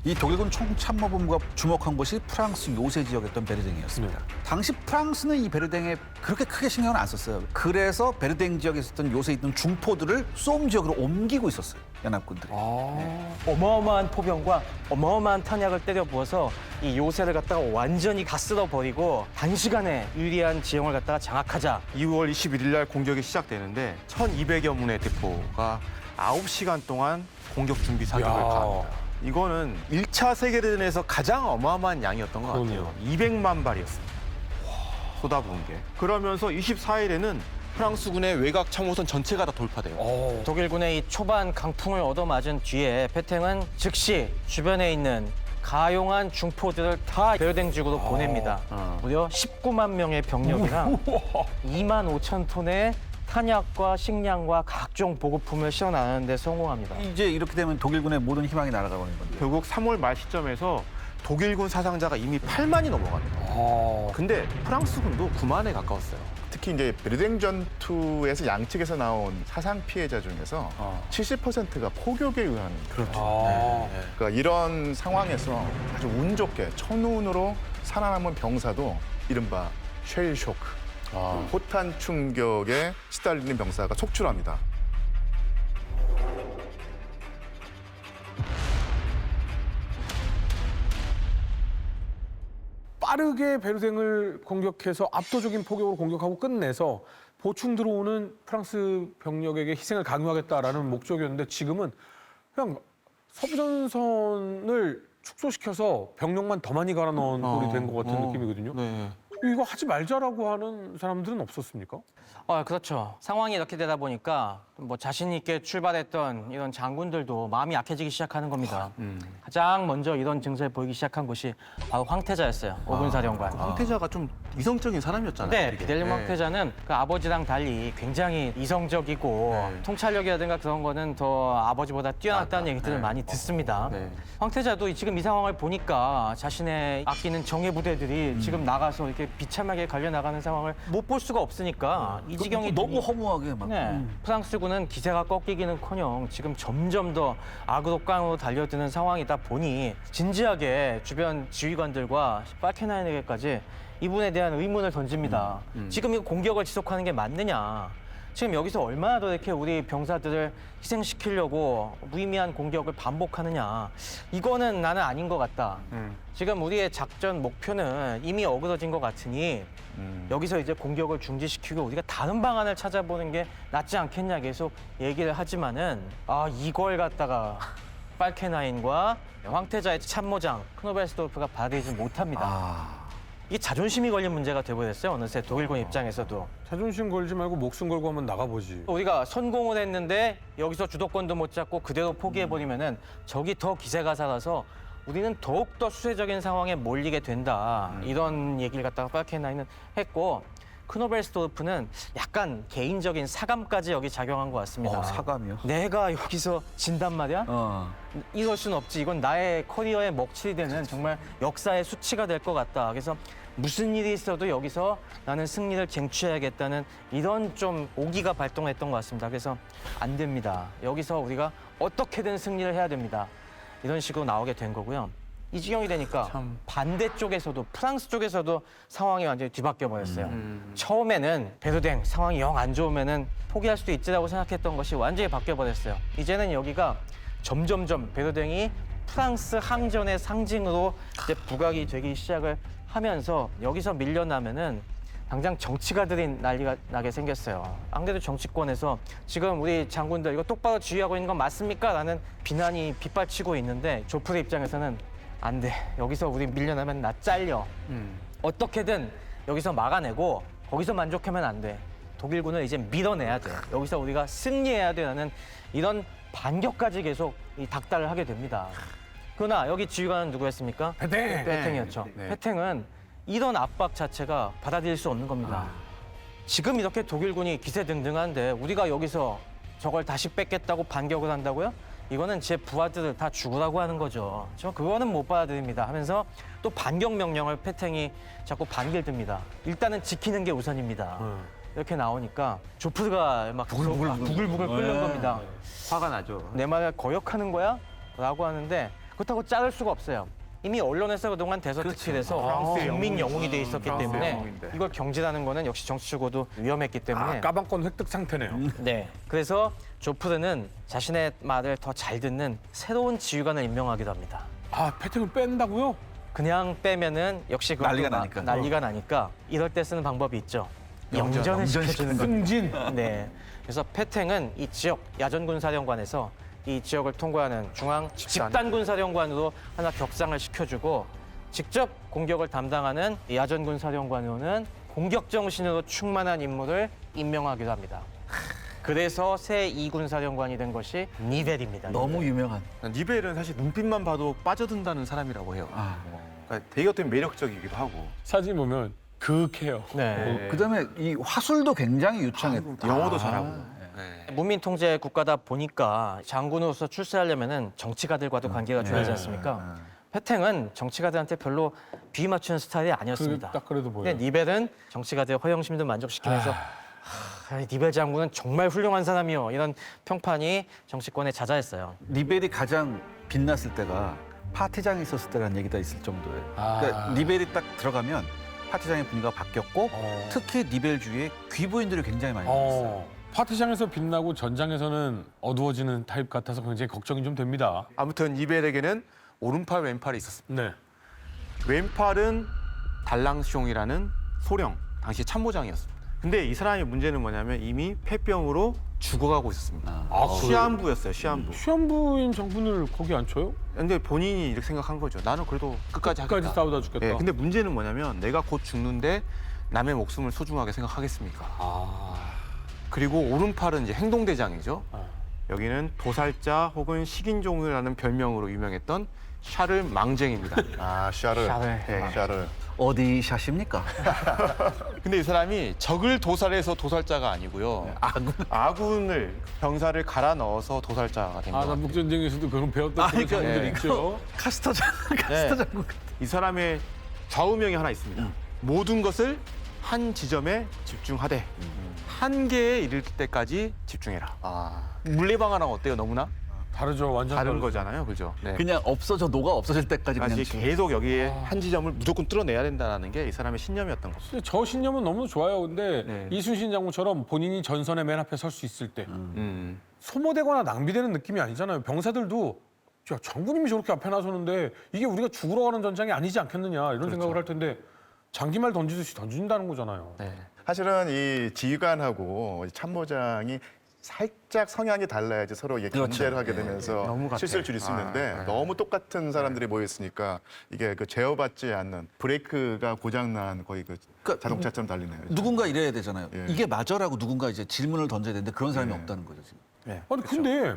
이 독일군 총참모본부가 주목한 곳이 프랑스 요새 지역이었던 베르댕이었습니다. 당시 프랑스는 이 베르댕에 그렇게 크게 신경을 안 썼어요. 그래서 베르댕 지역에 있었던 요새 있던 중포들을 쏨 지역으로 옮기고 있었어요. 연합군들이. 어마어마한 포병과 어마어마한 탄약을 때려 부어서 이 요새를 갖다가 완전히 다 쓸어버리고 단시간에 유리한 지형을 갖다가 장악하자. 2월 21일 날 공격이 시작되는데 1,200여 문의 대포가 9시간 동안 공격 준비 사격을 가합니다. 이거는 1차 세계대전에서 가장 어마어마한 양이었던 것 같아요. 200만 발이었습니다. 쏟아부은 게. 그러면서 24일에는 프랑스군의 외곽 참호선 전체가 다 돌파돼요. 독일군의 이 초반 강풍을 얻어맞은 뒤에 페탱은 즉시 주변에 있는 가용한 중포들을 다 베르댕 지구로 보냅니다. 무려 19만 명의 병력이랑 2만 5천 톤의 탄약과 식량과 각종 보급품을 실어나가는 데 성공합니다. 이제 이렇게 되면 독일군의 모든 희망이 날아가 버린 건데. 결국 3월 말 시점에서 독일군 사상자가 이미 8만이 넘어갑니다. 근데 프랑스군도 9만에 가까웠어요. 특히 이제 베르댕 전투에서 양측에서 나온 사상 피해자 중에서 70%가 포격에 의한 그러니까 이런 상황에서 아주 운 좋게 천운으로 살아남은 병사도 이른바 쉘 쇼크, 포탄 충격에 시달리는 병사가 속출합니다. 빠르게 베르댕을 공격해서 압도적인 포격으로 공격하고 끝내서 보충 들어오는 프랑스 병력에게 희생을 강요하겠다라는 목적이었는데 지금은 그냥 서부전선을 축소시켜서 병력만 더 많이 갈아 넣은 꼴이 된 것 같은 느낌이거든요. 네. 이거 하지 말자라고 하는 사람들은 없었습니까? 그렇죠. 상황이 이렇게 되다 보니까 뭐 자신 있게 출발했던 이런 장군들도 마음이 약해지기 시작하는 겁니다. 가장 먼저 이런 증세를 보이기 시작한 곳이 바로 황태자였어요. 오군사령관. 황태자가 좀 이성적인 사람이었잖아요. 네, 되게. 비델름 황태자는 그 아버지랑 달리 굉장히 이성적이고 통찰력이라든가 그런 거는 더 아버지보다 뛰어났다는 얘기들을 많이 듣습니다. 네. 황태자도 지금 이 상황을 보니까 자신의 아끼는 정예 부대들이 지금 나가서 이렇게 비참하게 갈려나가는 상황을 못 볼 수가 없으니까 이 지경이 너무 허무하게 막. 네. 프랑스군은 기세가 꺾이기는커녕 지금 점점 더 악으로 깡으로 달려드는 상황이다 보니 진지하게 주변 지휘관들과 파케나인에게까지 이분에 대한 의문을 던집니다. 지금 이 공격을 지속하는 게 맞느냐? 지금 여기서 얼마나 더 이렇게 우리 병사들을 희생시키려고 무의미한 공격을 반복하느냐. 이거는 나는 아닌 것 같다. 지금 우리의 작전 목표는 이미 어그러진 것 같으니 여기서 이제 공격을 중지시키고 우리가 다른 방안을 찾아보는 게 낫지 않겠냐 계속 얘기를 하지만은 이걸 갖다가 팔케나인과 황태자의 참모장 크노벨스도르프가 받아들이지 못합니다. 이게 자존심이 걸린 문제가 되어버렸어요. 어느새 독일군 입장에서도. 자존심 걸지 말고 목숨 걸고 한번 나가보지. 우리가 선공을 했는데 여기서 주도권도 못 잡고 그대로 포기해버리면은 적이 더 기세가 살아서 우리는 더욱더 수세적인 상황에 몰리게 된다. 이런 얘기를 갖다가 팔케나이는 했고 크노벨스도르프는 약간 개인적인 사감까지 여기 작용한 것 같습니다. 사감이요? 내가 여기서 진단 말이야? 이럴 순 없지. 이건 나의 커리어의 먹칠이 되는 정말 역사의 수치가 될 것 같다. 그래서 무슨 일이 있어도 여기서 나는 승리를 쟁취해야겠다는 이런 좀 오기가 발동했던 것 같습니다. 그래서 안 됩니다. 여기서 우리가 어떻게든 승리를 해야 됩니다. 이런 식으로 나오게 된 거고요. 이 지경이 되니까 반대쪽에서도 프랑스 쪽에서도 상황이 완전히 뒤바뀌어 버렸어요. 처음에는 베르댕 상황이 영 안 좋으면은 포기할 수도 있지라고 생각했던 것이 완전히 바뀌어 버렸어요. 이제는 여기가 점점점 베르댕이 프랑스 항전의 상징으로 이제 부각이 되기 시작을 하면서 여기서 밀려나면은 당장 정치가들이 난리가 나게 생겼어요. 안 그래도 정치권에서 지금 우리 장군들 이거 똑바로 지휘하고 있는 건 맞습니까? 라는 비난이 빗발치고 있는데 조프의 입장에서는 안 돼. 여기서 우리 밀려나면 나 잘려. 어떻게든 여기서 막아내고 거기서 만족하면 안 돼. 독일군을 이제 밀어내야 돼. 여기서 우리가 승리해야 돼라는 이런 반격까지 계속 이 닥달을 하게 됩니다. 그러나 여기 지휘관은 누구였습니까? 페탱이었죠. 페탱은 이런 압박 자체가 받아들일 수 없는 겁니다. 지금 이렇게 독일군이 기세등등한데 우리가 여기서 저걸 다시 뺏겠다고 반격을 한다고요? 이거는 제 부하들을 다 죽으라고 하는 거죠. 저 그거는 못 받아들입니다 하면서 또 반격 명령을 페탱이 자꾸 반기를 듭니다. 일단은 지키는 게 우선입니다. 이렇게 나오니까 조프가 막 부글부글 끓는 겁니다. 화가 나죠. 내 말을 거역하는 거야? 라고 하는데 그렇다고 자를 수가 없어요. 이미 언론에서 그동안 대서특필해서 프랑스의 국민 영웅이죠. 영웅이 돼 있었기 프랑스의 때문에 영웅인데. 이걸 경질하는 거는 역시 정치적으로도 위험했기 때문에 까방권 획득 상태네요. 네. 그래서 조프르는 자신의 말을 더 잘 듣는 새로운 지휘관을 임명하기도 합니다. 아, 패팅을 뺀다고요? 그냥 빼면은 역시 그것도 난리가 나니까. 난리가 나니까 이럴 때 쓰는 방법이 있죠. 영전, 영전을 영전시키는 시켜주는 거. 승진. 네. 그래서 패탱은 이 지역 야전군사령관에서 이 지역을 통과하는 중앙 집단군사령관으로 하나 격상을 시켜주고 직접 공격을 담당하는 이 야전군사령관으로는 공격 정신으로 충만한 인물을 임명하기도 합니다. 그래서 새 2군사령관이 된 것이 니벨입니다. 너무 유명한. 니벨은 사실 눈빛만 봐도 빠져든다는 사람이라고 해요. 그러니까 되게 어떤 매력적이기도 하고. 사진 보면 그윽해요. 네. 그다음에 이 화술도 굉장히 유창했다. 영어도 잘하고. 네. 문민 통제 국가다 보니까 장군으로서 출세하려면은 정치가들과도 관계가 중요하지 않습니까? 패탱은 정치가들한테 별로 비위 맞추는 스타일이 아니었습니다. 딱 그래도 보여요. 근데 니벨은 정치가들의 허영심도 만족시키면서 니벨 장군은 정말 훌륭한 사람이요 이런 평판이 정치권에 자자했어요. 니벨이 가장 빛났을 때가 파티장에 있었을 때라는 얘기가 있을 정도예요. 그러니까 니벨이 딱 들어가면 파티장의 분위기가 바뀌었고 특히 니벨 주위에 귀부인들이 굉장히 많이 있었어요. 파티장에서 빛나고 전장에서는 어두워지는 타입 같아서 굉장히 걱정이 좀 됩니다. 아무튼 니벨에게는 오른팔 왼팔이 있었습니다. 네. 왼팔은 달랑숑이라는 소령, 당시 참모장이었습니다. 근데 이 사람의 문제는 뭐냐면 이미 폐병으로 죽어가고 있었습니다. 시한부였어요, 시한부. 시한부인 장군을 거기 앉혀요? 근데 본인이 이렇게 생각한 거죠. 나는 그래도 끝까지 하겠다. 끝까지 싸우다 죽겠다. 예, 근데 문제는 뭐냐면 내가 곧 죽는데 남의 목숨을 소중하게 생각하겠습니까? 그리고 오른팔은 이제 행동대장이죠. 여기는 도살자 혹은 식인종이라는 별명으로 유명했던 샤를 망쟁입니다. 아, 샤를. 네. 샤를. 어디 샷입니까? 근데 이 사람이 적을 도살해서 도살자가 아니고요. 아군을 병사를 갈아 넣어서 도살자가 된 거예요. 남북전쟁에서도 그런 배웠던 그런 그러니까, 장군들 예. 있죠. 카스터 장군. 이 사람의 좌우명이 하나 있습니다. 모든 것을 한 지점에 집중하되 한계에 이를 때까지 집중해라. 물레방아랑 어때요? 너무나 다르죠. 완전 다른 다르죠. 거잖아요, 그죠? 네. 그냥 없어져 녹아 없어질 때까지 그냥 다시 계속 여기에 한 지점을 무조건 뚫어내야 된다는 게 이 사람의 신념이었던 거죠. 근데 저 신념은 너무 좋아요. 근데 네. 이순신 장군처럼 본인이 전선의 맨 앞에 설 수 있을 때 소모되거나 낭비되는 느낌이 아니잖아요. 병사들도 야, 장군님이 저렇게 앞에 나서는데 이게 우리가 죽으러 가는 전장이 아니지 않겠느냐 이런 생각을 할 텐데 장기말 던지듯이 던진다는 거잖아요. 네. 사실은 이 지휘관하고 참모장이 살짝 성향이 달라야지 서로 이게 그렇죠. 견제를 하게 되면서 너무 같아요. 실수를 줄일 수 있는데 너무 똑같은 사람들이 모여 있으니까 이게 그 제어받지 않는 브레이크가 고장난 거의 그 그러니까 자동차처럼 달리네요. 누군가 이래야 되잖아요. 예. 이게 맞아라고 누군가 이제 질문을 던져야 되는데 그런 사람이 없다는 거죠 지금. 아니 근데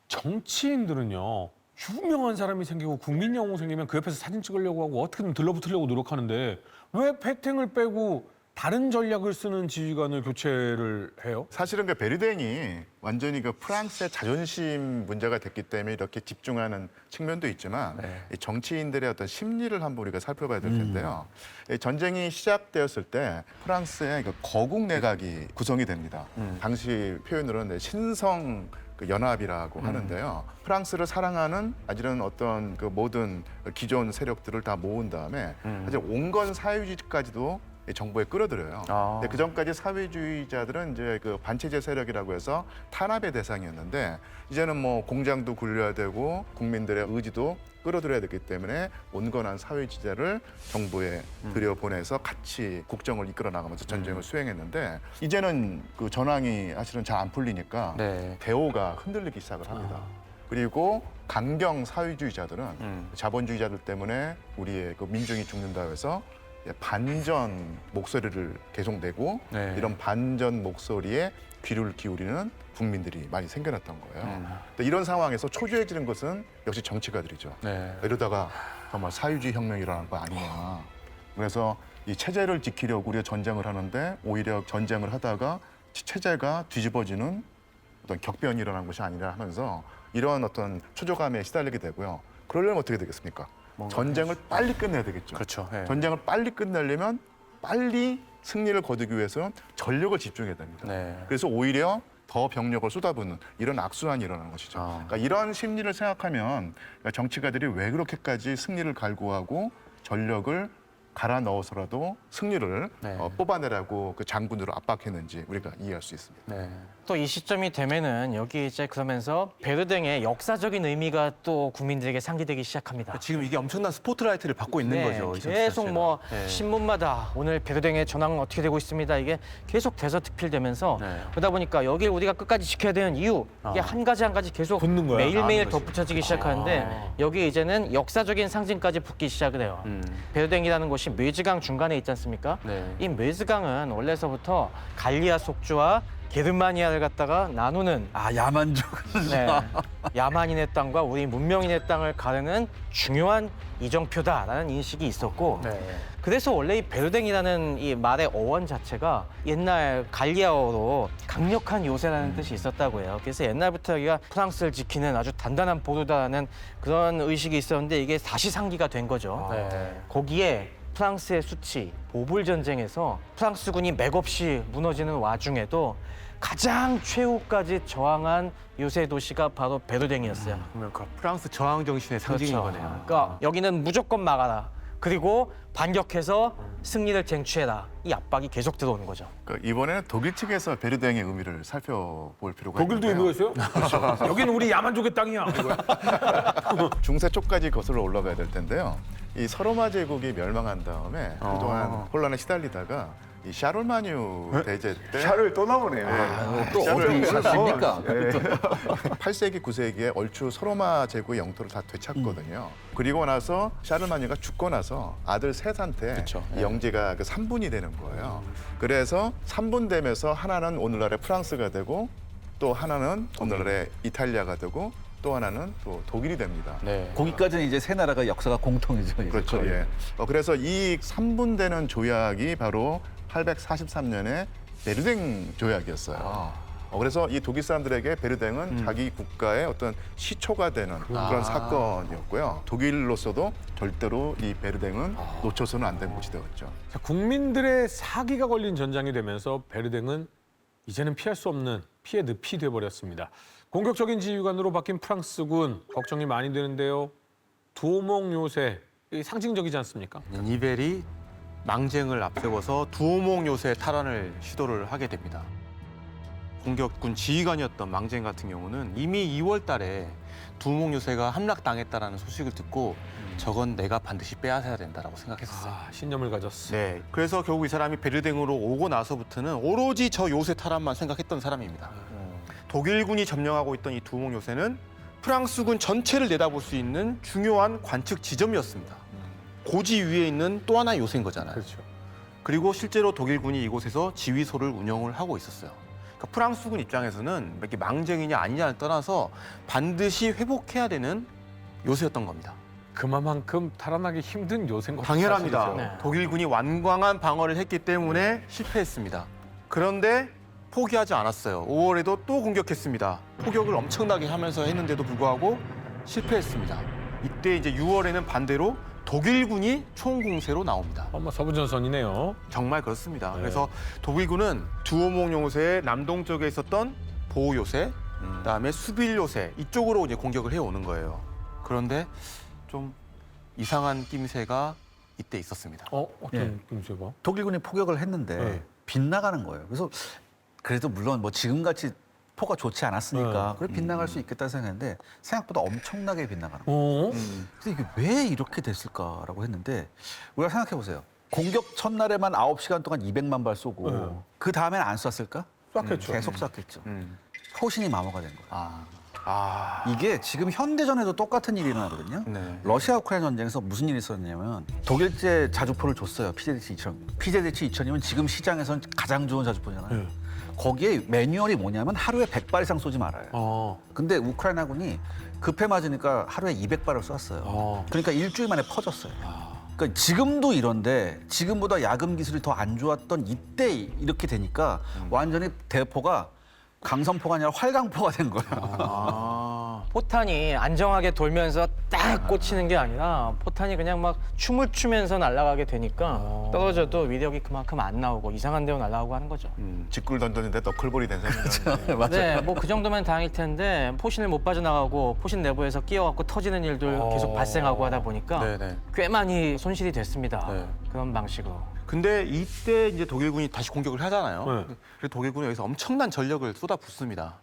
정치인들은요 유명한 사람이 생기고 국민 영웅 생기면 그 옆에서 사진 찍으려고 하고 어떻게든 들러붙으려고 노력하는데 왜 패탱을 빼고 다른 전략을 쓰는 지휘관을 교체를 해요? 사실은 그 베르댕이 완전히 그 프랑스의 자존심 문제가 됐기 때문에 이렇게 집중하는 측면도 있지만 이 정치인들의 어떤 심리를 한번 우리가 살펴봐야 될 텐데요. 이 전쟁이 시작되었을 때 프랑스의 그 거국 내각이 구성이 됩니다. 당시 표현으로는 신성 그 연합이라고 하는데요. 프랑스를 사랑하는 이런 어떤 그 모든 기존 세력들을 다 모은 다음에 사실 온건 사회주의까지도 이 정부에 끌어들여요. 근데 그 전까지 사회주의자들은 이제 그 반체제 세력이라고 해서 탄압의 대상이었는데 이제는 뭐 공장도 굴려야 되고 국민들의 의지도 끌어들여야 되기 때문에 온건한 사회주의자를 정부에 들여보내서 같이 국정을 이끌어 나가면서 전쟁을 수행했는데 이제는 그 전황이 사실은 잘 안 풀리니까 네. 대오가 흔들리기 시작을 합니다. 그리고 강경 사회주의자들은 자본주의자들 때문에 우리의 그 민중이 죽는다 해서 반전 목소리를 계속 내고 네. 이런 반전 목소리에 귀를 기울이는 국민들이 많이 생겨났던 거예요. 근데 이런 상황에서 초조해지는 것은 역시 정치가들이죠. 네. 이러다가 정말 사회주의 혁명이 일어날 거 아니냐. 그래서 이 체제를 지키려고 우리가 전쟁을 하는데 오히려 전쟁을 하다가 체제가 뒤집어지는 어떤 격변이 일어난 것이 아니라 하면서 이런 어떤 초조감에 시달리게 되고요. 그러려면 어떻게 되겠습니까? 전쟁을 빨리 끝내야 되겠죠. 그렇죠. 네. 전쟁을 빨리 끝내려면 빨리 승리를 거두기 위해서 전력을 집중해야 됩니다. 네. 그래서 오히려 더 병력을 쏟아붓는 이런 악순환이 일어나는 것이죠. 그러니까 이런 심리를 생각하면 그러니까 정치가들이 왜 그렇게까지 승리를 갈구하고 전력을 갈아 넣어서라도 승리를 네. 뽑아내라고 그 장군으로 압박했는지 우리가 이해할 수 있습니다. 네. 또 이 시점이 되면은 여기 이제 그러면서 베르댕의 역사적인 의미가 또 국민들에게 상기되기 시작합니다. 지금 이게 엄청난 스포트라이트를 받고 있는 거죠. 이 선수 계속 자체가. 뭐 네. 신문마다 오늘 베르댕의 전황은 어떻게 되고 있습니다. 이게 계속 대서특필되면서 네. 그러다 보니까 여기를 우리가 끝까지 지켜야 되는 이유 이게 한 가지 계속 붙는 거야? 매일매일 아는 거지. 덧붙여지기 시작하는데 여기 이제는 역사적인 상징까지 붙기 시작을 해요. 베르댕이라는 곳이 메즈강 중간에 있지 않습니까? 네. 이 메즈강은 원래서부터 갈리아 속주와 게르마니아를 갖다가 나누는 아 야만족. 네. 야만인의 땅과 우리 문명인의 땅을 가르는 중요한 이정표다라는 인식이 있었고 네. 그래서 원래 이 베르댕이라는 이 말의 어원 자체가 옛날 갈리아어로 강력한 요새라는 뜻이 있었다고 해요. 그래서 옛날부터 여기가 프랑스를 지키는 아주 단단한 보루다라는 그런 의식이 있었는데 이게 다시 상기가 된 거죠. 네. 거기에 프랑스의 수치, 보불 전쟁에서 프랑스군이 맥없이 무너지는 와중에도 가장 최후까지 저항한 요새 도시가 바로 베르댕이었어요. 그러면 그 프랑스 저항 정신의 상징인 그렇죠. 거네요. 그러니까 여기는 무조건 막아라. 그리고 반격해서 승리를 쟁취해라. 이 압박이 계속 들어오는 거죠. 그러니까 이번에는 독일 측에서 베르댕의 의미를 살펴볼 필요가 독일도 있는데요. 의미가 있어요? 여기는 우리 야만족의 땅이야. 이거야. 중세 쪽까지 거슬러 올라가야 될 텐데요. 이 서로마 제국이 멸망한 다음에 그동안 혼란에 시달리다가 이 샤를마뉴 대제 때 샤를 또 나오네요. 또 어디 사십니까? 8세기, 9세기에 얼추 서로마 제국의 영토를 다 되찾거든요. 그리고 나서 샤를마뉴가 죽고 나서 아들 셋한테 이 영지가 그 3분이 되는 거예요. 그래서 3분되면서 하나는 오늘날의 프랑스가 되고 또 하나는 오늘날의 이탈리아가 되고 또 하나는 또 독일이 됩니다. 네. 거기까지는 이제 세 나라가 역사가 공통이죠. 이제. 그렇죠. 예. 그래서 이 3분되는 조약이 바로 843년에 베르댕 조약이었어요. 그래서 이 독일 사람들에게 베르댕은 자기 국가의 어떤 시초가 되는 그런 사건이었고요. 독일로서도 절대로 이 베르댕은 놓쳐서는 안 된 곳이 되었죠. 자, 국민들의 사기가 걸린 전장이 되면서 베르댕은 이제는 피할 수 없는 피해 늪이 돼버렸습니다. 공격적인 지휘관으로 바뀐 프랑스군 걱정이 많이 되는데요. 두오몽 요새 이 상징적이지 않습니까? 니벨이 망쟁을 앞세워서 두오몽 요새 탈환을 시도를 하게 됩니다. 공격군 지휘관이었던 망쟁 같은 경우는 이미 2월 달에 두오몽 요새가 함락당했다라는 소식을 듣고 저건 내가 반드시 빼앗아야 된다라고 생각했었어요. 신념을 가졌어. 네, 그래서 결국 이 사람이 베르댕으로 오고 나서부터는 오로지 저 요새 탈환만 생각했던 사람입니다. 독일군이 점령하고 있던 이 두오몽 요새는 프랑스군 전체를 내다볼 수 있는 중요한 관측 지점이었습니다. 고지 위에 있는 또 하나의 요새인 거잖아요. 그렇죠. 그리고 실제로 독일군이 이곳에서 지휘소를 운영을 하고 있었어요. 그러니까 프랑스군 입장에서는 이렇게 망쟁이냐 아니냐를 떠나서 반드시 회복해야 되는 요새였던 겁니다. 그만큼 탈환하기 힘든 요새인 것 당연합니다. 사실이죠. 네. 독일군이 완강한 방어를 했기 때문에 실패했습니다. 그런데 포기하지 않았어요. 5월에도 또 공격했습니다. 포격을 엄청나게 하면서 했는데도 불구하고 실패했습니다. 이때 이제 6월에는 반대로 독일군이 총공세로 나옵니다. 서부전선이네요. 정말 그렇습니다. 네. 그래서 독일군은 두오몽 요새의 남동쪽에 있었던 보호 요새, 그다음에 수빌 요새 이쪽으로 이제 공격을 해오는 거예요. 그런데 좀 이상한 낌새가 이때 있었습니다. 어떤 김수봐? 독일군이 포격을 했는데 네. 빗나가는 거예요. 그래서 그래도 물론 뭐 지금같이 포가 좋지 않았으니까 그래 빗나갈 수 있겠다 생각했는데 생각보다 엄청나게 빗나가는 거예요. 그래서 이게 왜 이렇게 됐을까라고 했는데 우리가 생각해 보세요. 공격 첫날에만 9시간 동안 200만 발 쏘고 그 다음에는 안 쐈을까? 쐈겠죠. 계속 쐈겠죠. 소신이 마모가 된 거예요. 아, 이게 지금 현대전에도 똑같은 일이 일어나거든요. 네. 러시아 우크라이나 전쟁에서 무슨 일이 있었냐면 독일제 자주포를 줬어요. 피제대치 2000. 피제대치 2000이면 지금 시장에서는 가장 좋은 자주포잖아요. 거기에 매뉴얼이 뭐냐면 하루에 100발 이상 쏘지 말아요. 근데 우크라이나군이 급해 맞으니까 하루에 200발을 쐈어요. 그러니까 일주일 만에 퍼졌어요. 그러니까 지금도 이런데 지금보다 야금 기술이 더 안 좋았던 이때 이렇게 되니까 완전히 대포가 강선포가 아니라 활강포가 된 거예요. 포탄이 안정하게 돌면서 딱 꽂히는 게 아니라 포탄이 그냥 막 춤을 추면서 날아가게 되니까 떨어져도 위력이 그만큼 안 나오고 이상한 데로 날아가고 하는 거죠. 직구를 던졌는데 너클볼이 된 셈이죠. 맞아요. 네, 뭐 그 정도면 다행일 텐데 포신을 못 빠져나가고 포신 내부에서 끼어갖고 터지는 일도 계속 발생하고 하다 보니까 네네. 꽤 많이 손실이 됐습니다. 네. 그런 방식으로. 근데 이때 이제 독일군이 다시 공격을 하잖아요. 네. 그래서 독일군이 여기서 엄청난 전력을 쏟아붓습니다.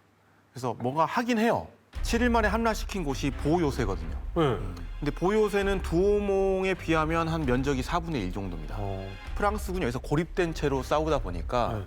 그래서 뭔가 하긴 해요. 7일 만에 함락시킨 곳이 보요새거든요. 네. 근데 보요새는 두오몽에 비하면 한 면적이 4분의 1 정도입니다. 프랑스군이 여기서 고립된 채로 싸우다 보니까 네.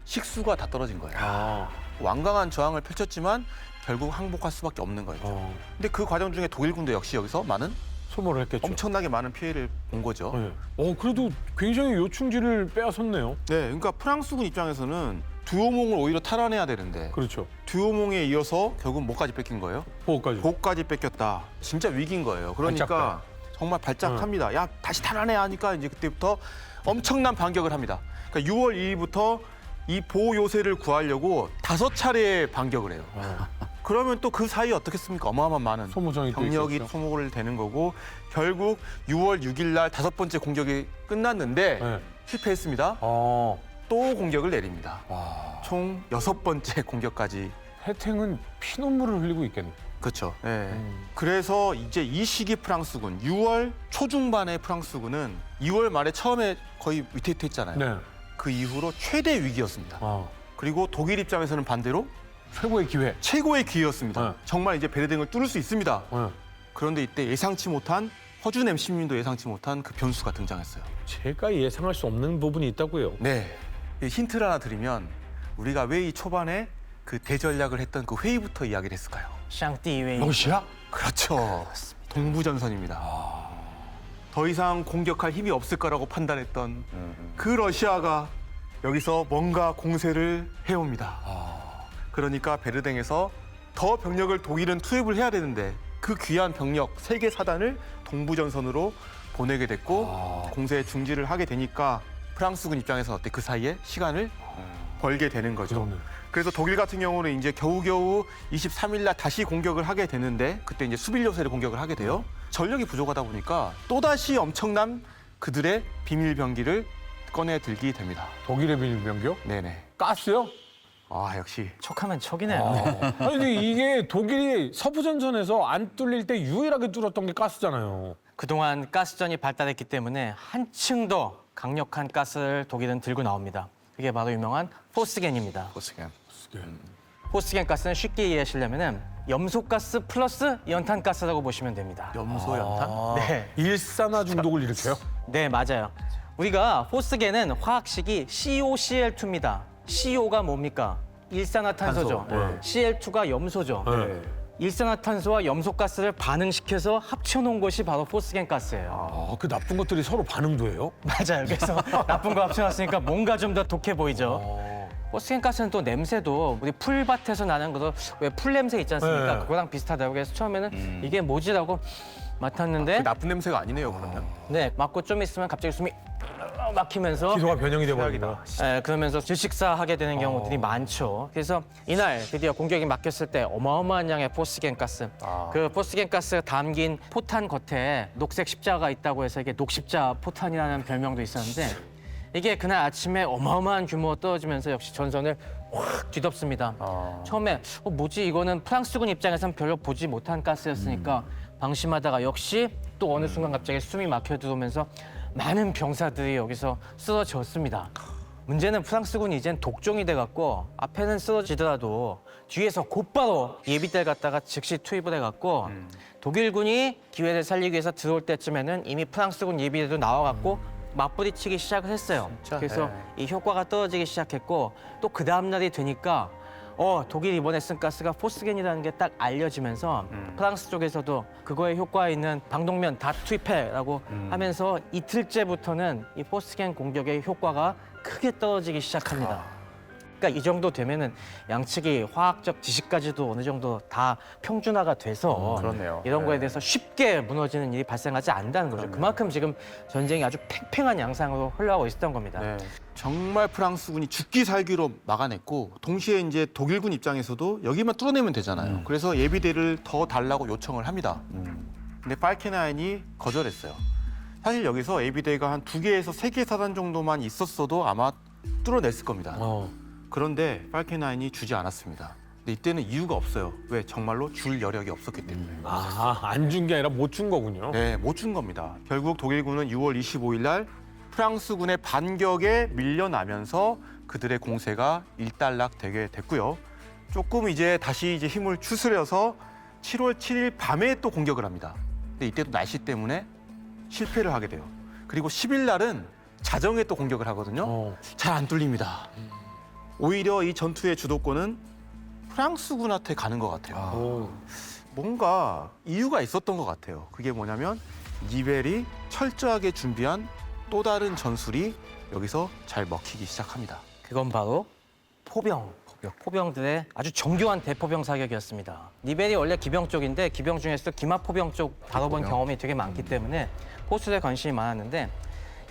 식수가 다 떨어진 거예요. 아. 완강한 저항을 펼쳤지만 결국 항복할 수밖에 없는 거였죠. 근데 그 과정 중에 독일군도 역시 여기서 많은 소모를 했겠죠. 엄청나게 많은 피해를 본 거죠. 네. 그래도 굉장히 요충지를 빼앗았네요. 네, 그러니까 프랑스군 입장에서는 두오몽을 오히려 탈환해야 되는데 그렇죠. 두오몽에 이어서 결국 뭐까지 뺏긴 거예요? 보호까지. 복까지 뺏겼다. 진짜 위기인 거예요. 그러니까 발작다. 정말 발작합니다. 야, 다시 탈환해야 하니까 이제 그때부터 엄청난 반격을 합니다. 그러니까 6월 2일부터 이 보요새를 구하려고 5차례 반격을 해요. 그러면 또 그 사이에 어떻겠습니까? 어마어마한 많은 소모전이 또 병력이 있었죠. 소모를 되는 거고 결국 6월 6일 날 5번째 공격이 끝났는데 네. 실패했습니다. 아. 또 공격을 내립니다. 총 6번째 공격까지. 해탱은 피눈물을 흘리고 있겠네. 그렇죠. 네. 그래서 이제 이 시기 프랑스군, 6월 초중반의 프랑스군은 2월 말에 처음에 거의 위태위태했잖아요. 네. 그 이후로 최대 위기였습니다. 아. 그리고 독일 입장에서는 반대로 최고의 기회. 최고의 기회였습니다. 네. 정말 이제 베르댕을 뚫을 수 있습니다. 네. 그런데 이때 예상치 못한 허준엠 시민도 예상치 못한 그 변수가 등장했어요. 제가 예상할 수 없는 부분이 있다고요. 네. 이 힌트를 하나 드리면 우리가 왜 이 초반에 그 대전략을 했던 그 회의부터 이야기를 했을까요? 샹띠웨이. 러시아? 그렇죠. 동부전선입니다. 더 이상 공격할 힘이 없을 거라고 판단했던 그 러시아가 여기서 뭔가 공세를 해옵니다. 그러니까 베르댕에서 더 병력을 독일은 투입을 해야 되는데 그 귀한 병력 3개 사단을 동부전선으로 보내게 됐고 공세에 중지를 하게 되니까 프랑스군 입장에서 어때? 그 사이에 시간을 벌게 되는 거죠. 그러네. 그래서 독일 같은 경우는 이제 겨우겨우 23일 날 다시 공격을 하게 되는데 그때 이제 수빌 요새를 공격을 하게 돼요. 전력이 부족하다 보니까 또다시 엄청난 그들의 비밀 병기를 꺼내 들게 됩니다. 독일의 비밀병기요? 네네. 가스요? 아, 역시. 척하면 척이네요. 아니 근데 이게 독일이 서부전선에서 안 뚫릴 때 유일하게 뚫었던 게 가스잖아요. 그동안 가스전이 발달했기 때문에 한층 더 강력한 가스를 독일은 들고 나옵니다. 그게 바로 유명한 포스겐입니다. 보스겐. 포스겐 가스는 쉽게 이해하시려면 염소가스 플러스 연탄가스라고 보시면 됩니다. 염소 연탄? 네. 일산화 중독을 일으켜요? 네, 맞아요. 우리가 포스겐은 화학식이 COCl2입니다. CO가 뭡니까? 일산화탄소죠. 탄소. 네. CL2가 염소죠. 네. 일산화탄소와 염소가스를 반응시켜서 합쳐놓은 것이 바로 포스겐 가스예요. 그 나쁜 것들이 서로 반응도 해요? 맞아요. 그래서 나쁜 거 합쳐놨으니까 뭔가 좀 더 독해 보이죠. 포스겐 가스는 또 냄새도 우리 풀밭에서 나는 거 왜 풀 냄새 있지 않습니까? 네. 그거랑 비슷하다고 그래서 처음에는 이게 뭐지라고 맡았는데 그 나쁜 냄새가 아니네요, 그러면. 네, 맡고 좀 있으면 갑자기 숨이 막히면서 기소가 변형이 돼버린다. 그러면서 질식사하게 되는 경우들이 많죠. 그래서 이날 드디어 공격이 막혔을 때 어마어마한 양의 포스겐 가스. 그 포스겐 가스가 담긴 포탄 겉에 녹색 십자가 있다고 해서 이게 녹십자 포탄이라는 별명도 있었는데 이게 그날 아침에 어마어마한 규모가 떨어지면서 역시 전선을 확 뒤덮습니다. 처음에 뭐지 이거는 프랑스군 입장에서는 별로 보지 못한 가스였으니까 방심하다가 역시 또 어느 순간 갑자기 숨이 막혀 들어오면서 많은 병사들이 여기서 쓰러졌습니다. 문제는 프랑스군이 이젠 독종이 돼갖고 앞에는 쓰러지더라도 뒤에서 곧바로 예비대를 갖다가 즉시 투입을 해갖고 독일군이 기회를 살리기 위해서 들어올 때쯤에는 이미 프랑스군 예비대도 나와갖고 맞부딪히기 시작을 했어요. 그래서 이 효과가 떨어지기 시작했고 또 그 다음 날이 되니까 독일이 이번에 쓴 가스가 포스겐이라는 게 딱 알려지면서 프랑스 쪽에서도 그거에 효과 있는 방독면 다 투입해라고 하면서 이틀째부터는 이 포스겐 공격의 효과가 크게 떨어지기 시작합니다. 그러니까 이 정도 되면은 양측이 화학적 지식까지도 어느 정도 다 평준화가 돼서 그렇네요. 이런 거에 네. 대해서 쉽게 무너지는 일이 발생하지 않는다는 거죠. 그만큼 지금 전쟁이 아주 팽팽한 양상으로 흘러가고 있었던 겁니다. 네. 정말 프랑스군이 죽기 살기로 막아냈고 동시에 이제 독일군 입장에서도 여기만 뚫어내면 되잖아요. 그래서 예비대를 더 달라고 요청을 합니다. 근데 팔켄하인이 거절했어요. 사실 여기서 예비대가 한 2개에서 3개 사단 정도만 있었어도 아마 뚫어냈을 겁니다. 그런데 팔켄하인이 주지 않았습니다. 근데 이때는 이유가 없어요. 왜? 정말로 줄 여력이 없었기 때문에. 안 준 게 아니라 못 준 거군요. 네, 못 준 겁니다. 결국 독일군은 6월 25일 날 프랑스군의 반격에 밀려나면서 그들의 공세가 일단락되게 됐고요. 조금 이제 다시 힘을 추스려서 7월 7일 밤에 또 공격을 합니다. 근데 이때도 날씨 때문에 실패를 하게 돼요. 그리고 10일 날은 자정에 또 공격을 하거든요. 잘 안 뚫립니다. 오히려 이 전투의 주도권은 프랑스군한테 가는 것 같아요. 뭔가 이유가 있었던 것 같아요. 그게 뭐냐면 니벨이 철저하게 준비한 또 다른 전술이 여기서 잘 먹히기 시작합니다. 그건 바로 포병들의 아주 정교한 대포병 사격이었습니다. 니벨이 원래 기병 쪽인데 기병 중에서도 기마포병 쪽 다뤄본 경험이 되게 많기 때문에 포수에 관심이 많았는데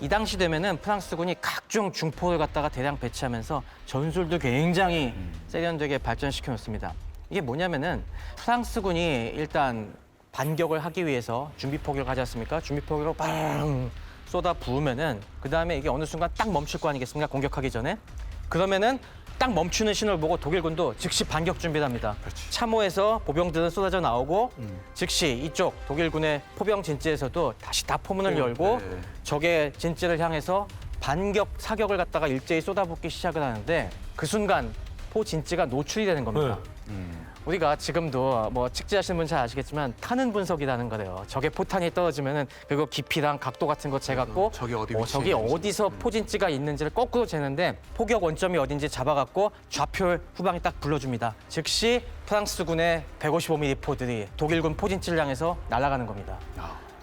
이 당시 되면은 프랑스군이 각종 중포를 갖다가 대량 배치하면서 전술도 굉장히 세련되게 발전시켜 놓습니다. 이게 뭐냐면은 프랑스군이 일단 반격을 하기 위해서 준비 포격을 하지 않습니까? 준비 포격으로 빵 쏟아 부으면은 그 다음에 이게 어느 순간 딱 멈출 거 아니겠습니까? 공격하기 전에. 그러면은 딱 멈추는 신호를 보고 독일군도 즉시 반격 준비를 합니다. 참호에서 보병들은 쏟아져 나오고 즉시 이쪽 독일군의 포병 진지에서도 다시 다 포문을 열고 네. 적의 진지를 향해서 반격 사격을 갖다가 일제히 쏟아붓기 시작을 하는데 그 순간 포 진지가 노출이 되는 겁니다. 우리가 지금도 뭐 측지하시는 분 잘 아시겠지만 타는 분석이라는 거래요. 적의 포탄이 떨어지면은 그거 깊이랑 각도 같은 거 재갖고 적이 어디 적이 위치에 있는지. 어디서 포진지가 있는지를 거꾸로 재는데 포격 원점이 어딘지 잡아갖고 좌표 후방에 딱 불러줍니다. 즉시 프랑스군의 155mm 포들이 독일군 포진지를 향해서 날아가는 겁니다.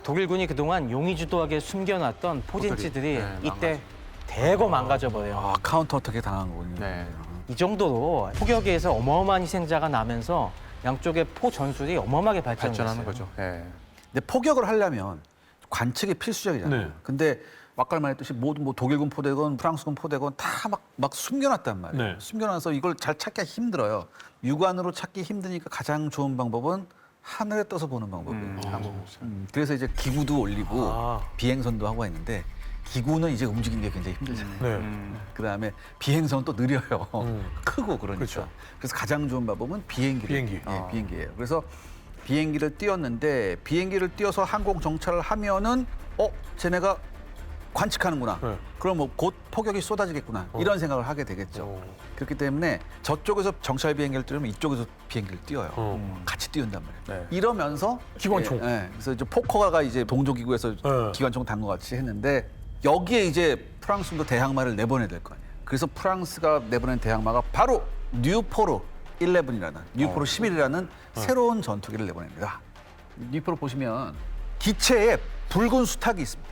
독일군이 그동안 용의주도하게 숨겨놨던 포진지들이 네, 이때 대거 망가져버려요. 아, 카운터 어떻게 당한 거군요. 네. 이 정도로 포격에 의해서 어마어마한 희생자가 나면서 양쪽의 포 전술이 어마어마하게 발전하는 발전했어요. 거죠. 네. 근데 포격을 하려면 관측이 필수적이잖아요. 네. 근데 아까 말했듯이 모든 뭐 독일군 포대건 프랑스군 포대건 다 막 숨겨놨단 말이에요. 네. 숨겨놔서 이걸 잘 찾기가 힘들어요. 육안으로 찾기 힘드니까 가장 좋은 방법은 하늘에 떠서 보는 방법이에요. 그래서 이제 기구도 올리고 비행선도 하고 했는데 기구는 이제 움직이는 게 굉장히 힘들잖아요. 네. 그다음에 비행선은 또 느려요. 크고 그러니까. 그렇죠. 그래서 가장 좋은 방법은 비행기. 비행기예요. 그래서 비행기를 띄웠는데 비행기를 띄워서 항공 정찰을 하면은 쟤네가 관측하는구나. 네. 그럼 뭐 곧 포격이 쏟아지겠구나. 이런 생각을 하게 되겠죠. 그렇기 때문에 저쪽에서 정찰 비행기를 띄우면 이쪽에서 비행기를 띄워요. 같이 띄운단 말이에요. 네. 이러면서 기관총. 그래서 이제 포커가 이제 동조기구에서 네. 기관총 단 것 같이 했는데 여기에 이제 프랑스도 대항마를 내보내야 될 거 아니에요. 그래서 프랑스가 내보낸 대항마가 바로 뉴포르 11이라는 뉴포르 11이라는 새로운 전투기를 내보냅니다. 뉴포르 보시면 기체에 붉은 수탉이 있습니다.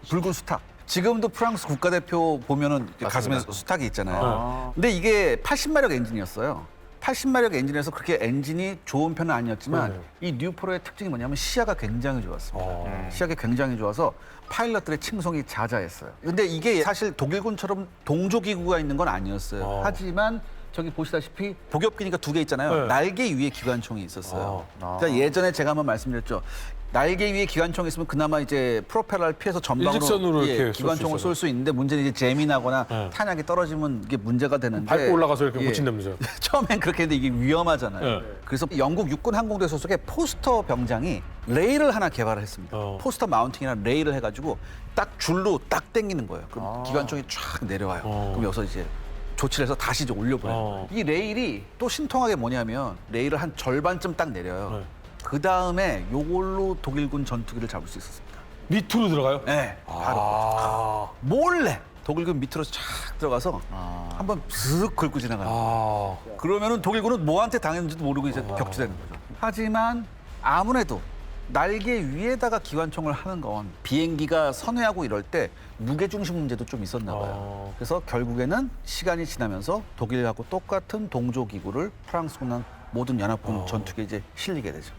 붉은 수탉. 지금도 프랑스 국가대표 보면은 가슴에 수탉이 있잖아요. 근데 이게 80마력 엔진이었어요. 80마력 엔진에서 그렇게 엔진이 좋은 편은 아니었지만 이 뉴포르의 특징이 뭐냐면 시야가 굉장히 좋았습니다. 시야가 굉장히 좋아서 파일럿들의 칭송이 자자했어요. 근데 이게 사실 독일군처럼 동조기구가 있는 건 아니었어요. 하지만 저기 보시다시피 복엽기니까 2개 있잖아요. 네. 날개 위에 기관총이 있었어요. 그러니까 예전에 제가 한번 말씀드렸죠. 날개 위에 기관총이 있으면 그나마 이제 프로펠러를 피해서 전방으로 일직선으로 이렇게 쏠수 기관총을 있어요. 쏠 수 있는데 문제는 이제 재미나거나 탄약이 떨어지면 이게 문제가 되는데 밟고 올라가서 이렇게 못 친다면서요. 처음엔 그렇게 했는데 이게 위험하잖아요. 네. 그래서 영국 육군 항공대 소속의 포스터 병장이 레일을 하나 개발을 했습니다. 포스터 마운팅이라는 레일을 해가지고 딱 줄로 딱 당기는 거예요. 그럼 기관총이 쫙 내려와요. 그럼 여기서 이제 조치를 해서 다시 이제 올려보내요. 이 레일이 또 신통하게 뭐냐면 레일을 한 절반쯤 딱 내려요. 그 다음에 요걸로 독일군 전투기를 잡을 수 있었습니다. 밑으로 들어가요? 네, 바로 몰래 독일군 밑으로 쫙 들어가서 한번 슥 긁고 지나가는 거예요. 그러면은 독일군은 뭐한테 당했는지도 모르고 이제 격추되는 거죠. 하지만 아무래도 날개 위에다가 기관총을 하는 건 비행기가 선회하고 이럴 때 무게중심 문제도 좀 있었나 봐요. 그래서 결국에는 시간이 지나면서 독일하고 똑같은 동조기구를 프랑스군은 모든 연합군 전투기에 이제 실리게 되죠.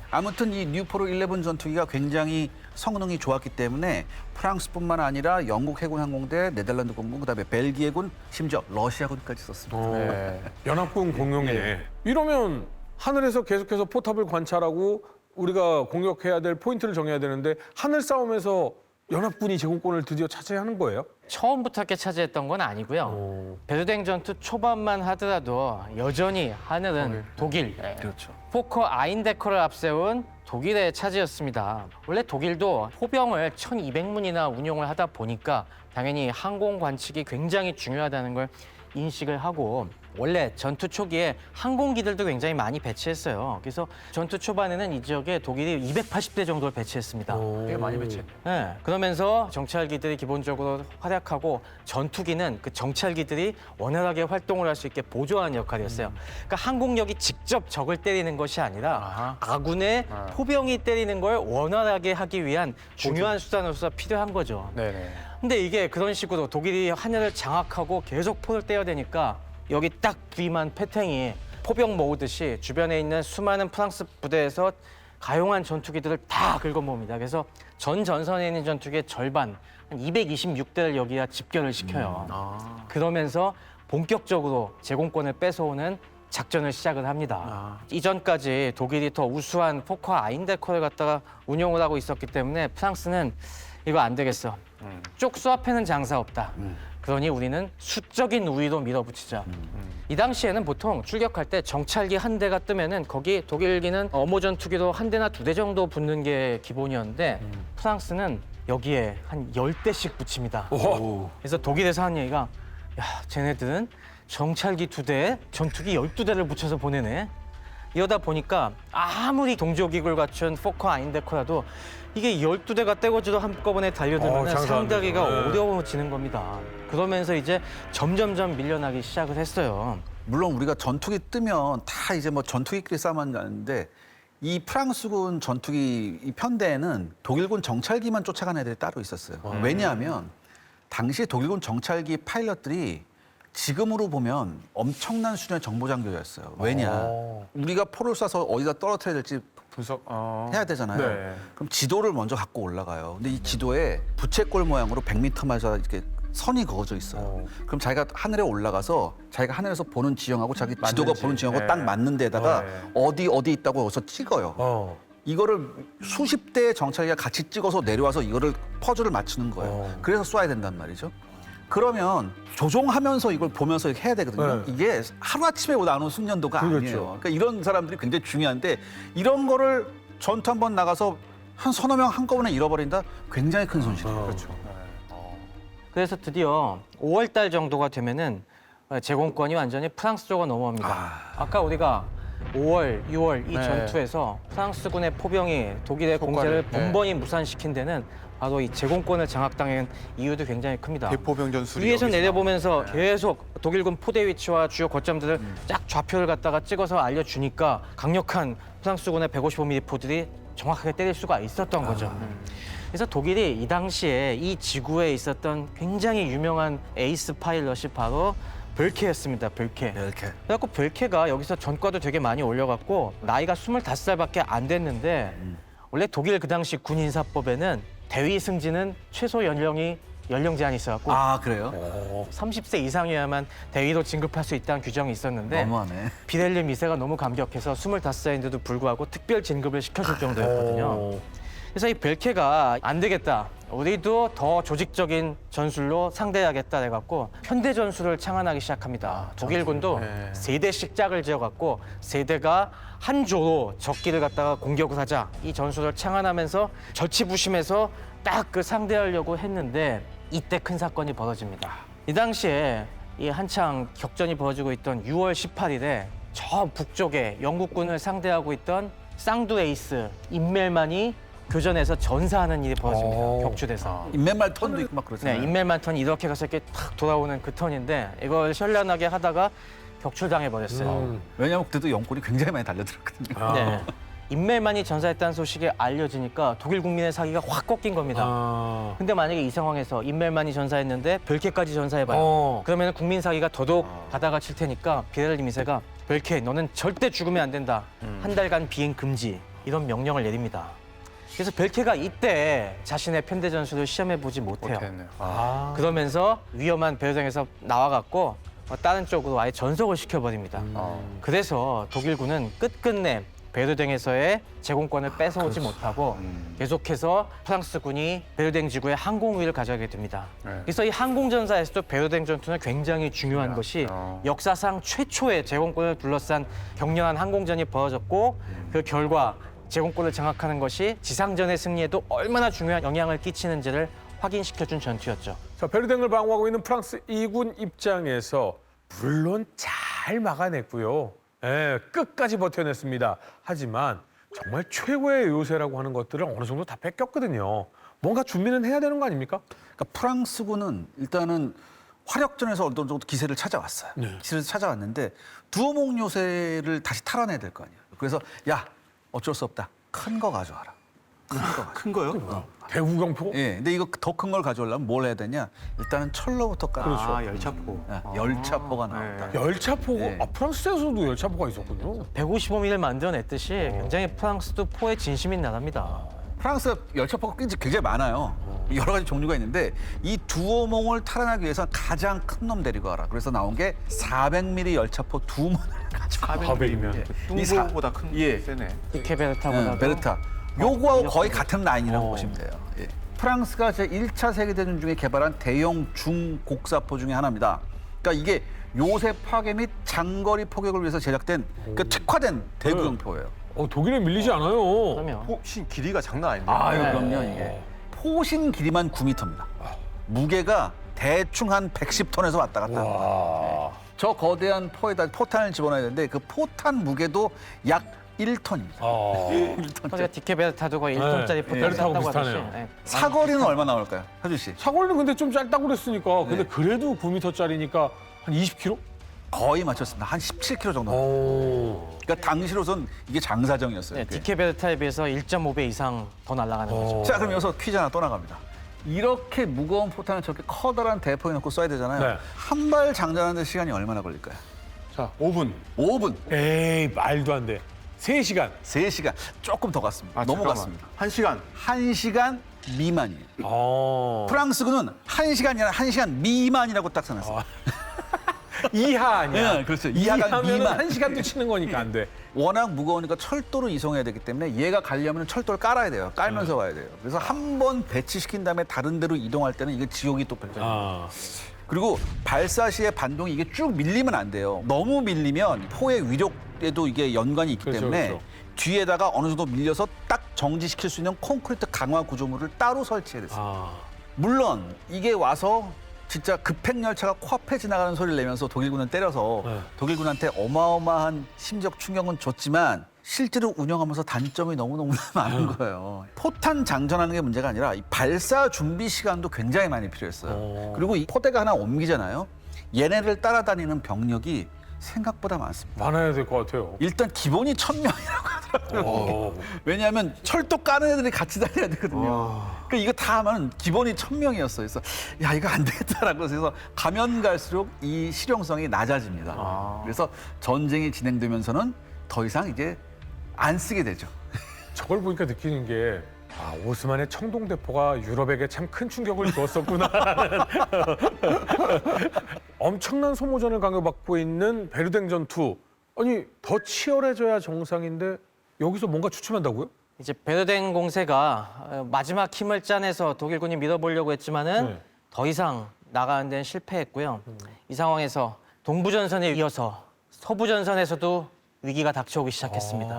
아무튼 이 뉴포르 11 전투기가 굉장히 성능이 좋았기 때문에 프랑스뿐만 아니라 영국 해군 항공대, 네덜란드 공군, 그다음에 벨기에군, 심지어 러시아군까지 썼습니다. 연합군 공용이네. 이러면 하늘에서 계속해서 포탑을 관찰하고 우리가 공격해야 될 포인트를 정해야 되는데 하늘 싸움에서 연합군이 제공권을 드디어 차지하는 거예요? 처음부터 이렇게 차지했던 건 아니고요. 베르댕 전투 초반만 하더라도 여전히 하늘은 독일, 그렇죠. 포커 아인데커를 앞세운 독일의 차지였습니다. 원래 독일도 포병을 1200문이나 운용을 하다 보니까 당연히 항공 관측이 굉장히 중요하다는 걸 인식을 하고 원래 전투 초기에 항공기들도 굉장히 많이 배치했어요. 그래서 전투 초반에는 이 지역에 독일이 280대 정도를 배치했습니다. 되게 많이 배치했네. 네, 그러면서 정찰기들이 기본적으로 활약하고 전투기는 그 정찰기들이 원활하게 활동을 할 수 있게 보조하는 역할이었어요. 그러니까 항공력이 직접 적을 때리는 것이 아니라 아군의 포병이 때리는 걸 원활하게 하기 위한 중요한 수단으로서 필요한 거죠. 네네. 근데 이게 그런 식으로 독일이 하늘을 장악하고 계속 포를 떼어대니까 여기 딱 뒤만 패탱이 포병 모으듯이 주변에 있는 수많은 프랑스 부대에서 가용한 전투기들을 다 긁어모읍니다. 그래서 전 전선에 있는 전투기의 절반, 한 226대를 여기다 집결을 시켜요. 그러면서 본격적으로 제공권을 뺏어오는 작전을 시작을 합니다. 이전까지 독일이 더 우수한 포커 아인데커를 갖다가 운용을 하고 있었기 때문에 프랑스는 이거 안 되겠어. 쪽 수앞에는 장사 없다. 그러니 우리는 수적인 우위로 밀어붙이자. 이 당시에는 보통 출격할 때 정찰기 한 대가 뜨면은 거기 독일기는 어모 전투기도 한 대나 두 대 정도 붙는 게 기본이었는데 프랑스는 여기에 한 10대씩 붙입니다. 그래서 독일에서 한 얘기가 야, 쟤네들은 정찰기 2대에 전투기 12대를 붙여서 보내네. 이러다 보니까 아무리 동조기구를 갖춘 포커 아인데커라도 이게 12대가 떼거지로 한꺼번에 달려들면 장사 안 상대하기가 되죠. 네. 어려워지는 겁니다. 그러면서 이제 점점점 밀려나기 시작을 했어요. 물론 우리가 전투기 뜨면 다 이제 뭐 전투기끼리 싸움만 하는데 이 프랑스군 전투기 이 편대에는 독일군 정찰기만 쫓아가는 애들이 따로 있었어요. 왜냐하면 당시 독일군 정찰기 파일럿들이 지금으로 보면 엄청난 수준의 정보 장교였어요. 왜냐? 우리가 포를 쏴서 어디다 떨어뜨려야 될지 분석. 해야 되잖아요. 네. 그럼 지도를 먼저 갖고 올라가요. 근데 이 지도에 부채꼴 모양으로 100m마다 이렇게 선이 그어져 있어요. 그럼 자기가 하늘에 올라가서 자기가 하늘에서 보는 지형하고 자기 지도가 맞는지. 보는 지형하고 네. 딱 맞는 데다가 네. 어디 있다고 여기서 찍어요. 이거를 수십 대의 정찰기가 같이 찍어서 내려와서 이거를 퍼즐을 맞추는 거예요. 그래서 쏴야 된단 말이죠. 그러면 조종하면서 이걸 보면서 이렇게 해야 되거든요. 네. 이게 하루아침에 나오는 숙련도가 그렇죠. 아니에요. 그러니까 이런 사람들이 굉장히 중요한데 이런 거를 전투 한번 나가서 한 서너 명 한꺼번에 잃어버린다? 굉장히 큰 손실이에요. 그렇죠. 그래서 드디어 5월 달 정도가 되면은 제공권이 완전히 프랑스 쪽으로 넘어옵니다. 아까 우리가 5월, 6월 이 네. 전투에서 프랑스군의 포병이 독일의 공세를 네. 번번이 무산시킨 데는 바로 이 제공권을 장악당한 이유도 굉장히 큽니다. 대포병 전술이 위에서 여기서 내려보면서 계속 독일군 포대 위치와 주요 거점들을 쫙 좌표를 갖다가 찍어서 알려주니까 강력한 프랑스군의 155mm 포들이 정확하게 때릴 수가 있었던 거죠. 그래서 독일이 이 당시에 이 지구에 있었던 굉장히 유명한 에이스 파일럿이 바로 벨케였습니다. 벨케. 이렇게. 그래갖고 벨케가 여기서 전과도 되게 많이 올려갖고 나이가 25살밖에 안 됐는데 원래 독일 그 당시 군 인사법에는 대위 승진은 최소 연령 제한이 있어갖고 아, 그래요? 30세 이상이어야만 대위로 진급할 수 있다는 규정이 있었는데 너무하네. 비렐리 미세가 너무 감격해서 25살인데도 불구하고 특별 진급을 시켜줄 정도였거든요. 그래서 이 벨케가 안 되겠다. 우리도 더 조직적인 전술로 상대해야겠다 해갖고 현대 전술을 창안하기 시작합니다. 독일군도 네. 3대씩 짝을 지어갖고 3대가 한 조로 적기를 갖다가 공격을 하자. 이 전술을 창안하면서 절치부심해서 딱 그 상대하려고 했는데 이때 큰 사건이 벌어집니다. 이 당시에 이 한창 격전이 벌어지고 있던 6월 18일에 저 북쪽에 영국군을 상대하고 있던 쌍두 에이스 임멜만이 교전에서 전사하는 일이 벌어집니다. 격추돼서. 인맨말 턴도 있고 막 네, 그러잖아요. 인멜만 턴 이렇게 가서 이렇게 탁 돌아오는 그 턴인데 이걸 현란하게 하다가 격출당해 버렸어요. 왜냐하면 그때도 영골이 굉장히 많이 달려들었거든요. 네. 인멜만이 전사했다는 소식이 알려지니까 독일 국민의 사기가 확 꺾인 겁니다. 아. 근데 만약에 이 상황에서 인멜만이 전사했는데 벨케까지 전사해봐요. 그러면 국민 사기가 더더욱 바다가 칠 테니까 비엘림 2세가 벨케 너는 절대 죽으면 안 된다. 한 달간 비행 금지 이런 명령을 내립니다. 그래서 벨케가 이때 자신의 편대 전술을 시험해보지 못해요. 못했네요. 그러면서 위험한 베르댕에서 나와갖고 다른 쪽으로 아예 전속을 시켜버립니다. 그래서 독일군은 끝끝내 베르댕에서의 제공권을 뺏어오지 못하고 계속해서 프랑스군이 베르댕 지구에 항공 우위를 가져가게 됩니다. 그래서 이 항공전사에서도 베르댕 전투는 굉장히 중요한 것이 역사상 최초의 제공권을 둘러싼 격렬한 항공전이 벌어졌고 그 결과 제공권을 장악하는 것이 지상전의 승리에도 얼마나 중요한 영향을 끼치는지를 확인시켜준 전투였죠. 자, 베르댕을 방어하고 있는 프랑스 2군 입장에서 물론 잘 막아냈고요. 예, 끝까지 버텨냈습니다. 하지만 정말 최고의 요새라고 하는 것들을 어느 정도 다 뺏겼거든요. 뭔가 준비는 해야 되는 거 아닙니까? 그러니까 프랑스군은 일단은 화력전에서 어느 정도 기세를 찾아왔어요. 기세를 찾아왔는데 두어몽 요새를 다시 탈환해야 될 거 아니에요. 그래서 야 어쩔 수 없다. 큰 거 가져와라. 큰 거 가져와. 큰 거요? 대구경포? 예, 근데 이거 더 큰 걸 가져오려면 뭘 해야 되냐? 일단은 철로부터 깔아. 아, 열차포. 열차포가 나온다. 열차포가 네. 프랑스에서도 열차포가 있었군요. 155mm를 만들어냈듯이 굉장히 프랑스도 포에 진심인 나라입니다. 프랑스가 열차포가 굉장히 많아요. 여러 가지 종류가 있는데 이 두어몽을 탈환하기 위해서 가장 큰 놈 데리고 와라. 그래서 나온 게 400mm 열차포 2門을 가지고. 400이면. 뚱보보다 큰 예. 세네. 이케베르타보다도 베르타. 요거하고 거의 같은 라인이라고 보시면 돼요. 예. 프랑스가 제1차 세계대전 중에 개발한 대형 중곡사포 중에 하나입니다. 그러니까 이게 요새 파괴 및 장거리 포격을 위해서 제작된 그러니까 특화된 대구경포예요. 독일에 밀리지 않아요. 그러면 혹시 길이가 장난 아닌데. 아유, 그럼요, 이게. 포신 길이만 9m입니다. 무게가 대충 한 110톤에서 왔다 갔다 합니다. 와. 저 거대한 포에다 포탄을 집어넣어야 되는데 그 포탄 무게도 약 1톤입니다. 우리가 디케베르타도 거의 1톤짜리 네, 포탄을 베르타하고 쐈다고 하듯이 비슷하네요. 네. 사거리는 얼마 나올까요? 하준 씨? 사거리는 근데 좀 짧다고 그랬으니까. 근데 네. 그래도 9m짜리니까 한 20km? 거의 맞췄습니다. 한 17km 정도. 오. 그러니까 당시로선 이게 장사정이었어요. 네, 그게. 디케베르타에 비해서 1.5배 이상 더 날아가는 거죠. 자, 그럼 여기서 퀴즈 하나 또 나갑니다. 이렇게 무거운 포탄을 저렇게 커다란 대포에 넣고 쏴야 되잖아요. 네. 한 발 장전하는데 시간이 얼마나 걸릴까요? 자, 5분. 5분, 에이, 말도 안 돼. 3시간. 3시간, 조금 더 갔습니다. 아, 넘어갔습니다. 1시간. 1시간 미만이에요. 프랑스군은 1시간이 아니라 1시간 미만이라고 딱 써놨어요. 이하 아니야. 네, 그렇죠. 이하가 이하면 미만. 1시간도 치는 거니까 안 돼. 워낙 무거우니까 철도로 이송해야 되기 때문에 얘가 가려면 철도를 깔아야 돼요. 깔면서 와야 돼요. 그래서 한 번 배치시킨 다음에 다른 데로 이동할 때는 이게 지옥이 또 펼쳐져요. 아. 그리고 발사 시에 반동이 이게 쭉 밀리면 안 돼요. 너무 밀리면 포의 위력에도 이게 연관이 있기 그렇죠, 때문에 그렇죠. 뒤에다가 어느 정도 밀려서 딱 정지시킬 수 있는 콘크리트 강화 구조물을 따로 설치해야 됐어요. 아. 물론 이게 와서 진짜 급행 열차가 코앞에 지나가는 소리를 내면서 독일군을 때려서 네. 독일군한테 어마어마한 심적 충격은 줬지만 실제로 운영하면서 단점이 너무너무 많은 거예요. 포탄 장전하는 게 문제가 아니라 이 발사 준비 시간도 굉장히 많이 필요했어요. 그리고 이 포대가 하나 옮기잖아요. 얘네를 따라다니는 병력이 생각보다 많습니다. 많아야 될 것 같아요. 일단 기본이 1000명이라고 하더라고요. 오. 왜냐하면 철도 까는 애들이 같이 다녀야 되거든요. 그러니까 이거 다 하면 기본이 1000명이었어요. 그래서 야 이거 안 되겠다라고 해서 가면 갈수록 이 실용성이 낮아집니다. 그래서 전쟁이 진행되면서는 더 이상 이제 안 쓰게 되죠. 저걸 보니까 느끼는 게 오스만의 청동대포가 유럽에게 참 큰 충격을 주었었구나. 엄청난 소모전을 강요받고 있는 베르댕 전투. 아니 더 치열해져야 정상인데 여기서 뭔가 추춤한다고요? 이제 베르댕 공세가 마지막 힘을 짜내서 독일군이 밀어보려고 했지만은 네. 더 이상 나가는 데는 실패했고요. 이 상황에서 동부전선에 이어서 서부전선에서도 위기가 닥쳐오기 시작했습니다.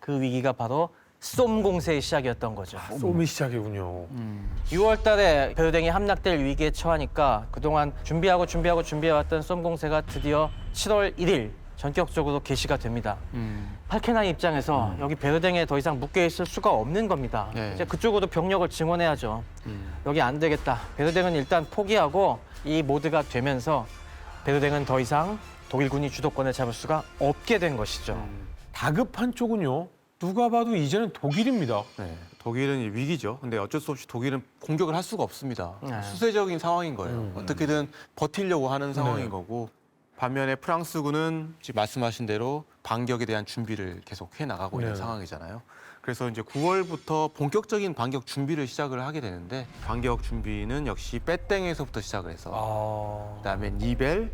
그 위기가 바로 쏨 공세의 시작이었던 거죠. 쏨이 시작이군요. 6월 달에 베르댕이 함락될 위기에 처하니까 그동안 준비해왔던 쏨 공세가 드디어 7월 1일 전격적으로 개시가 됩니다. 팔케나이 입장에서 여기 베르댕에 더 이상 묶여 있을 수가 없는 겁니다. 이제 그쪽으로 병력을 증원해야죠. 여기 안 되겠다. 베르댕은 일단 포기하고 이 모드가 되면서 베르댕은 더 이상 독일군이 주도권을 잡을 수가 없게 된 것이죠. 다급한 쪽은요. 누가 봐도 이제는 독일입니다. 네, 독일은 이 위기죠. 근데 어쩔 수 없이 독일은 공격을 할 수가 없습니다. 네. 수세적인 상황인 거예요. 어떻게든 버티려고 하는 상황인 네. 거고 반면에 프랑스군은 지금 말씀하신 대로 반격에 대한 준비를 계속 해 나가고 있는 네. 상황이잖아요. 그래서 이제 9월부터 본격적인 반격 준비를 시작을 하게 되는데 반격 준비는 역시 빼땡에서부터 시작을 해서 아. 그다음에 니벨,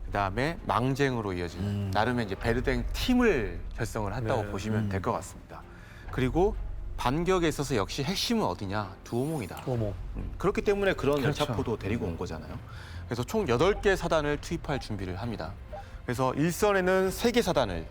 그다음에 망쟁으로 이어진 나름의 이제 베르댕 팀을 결성을 했다고 네. 보시면 될 것 같습니다. 그리고 반격에 있어서 역시 핵심은 어디냐? 두오몽이다. 어머. 그렇기 때문에 그런 그렇죠. 열차포도 데리고 온 거잖아요. 그래서 총 8개 사단을 투입할 준비를 합니다. 그래서 1선에는 3개 사단을,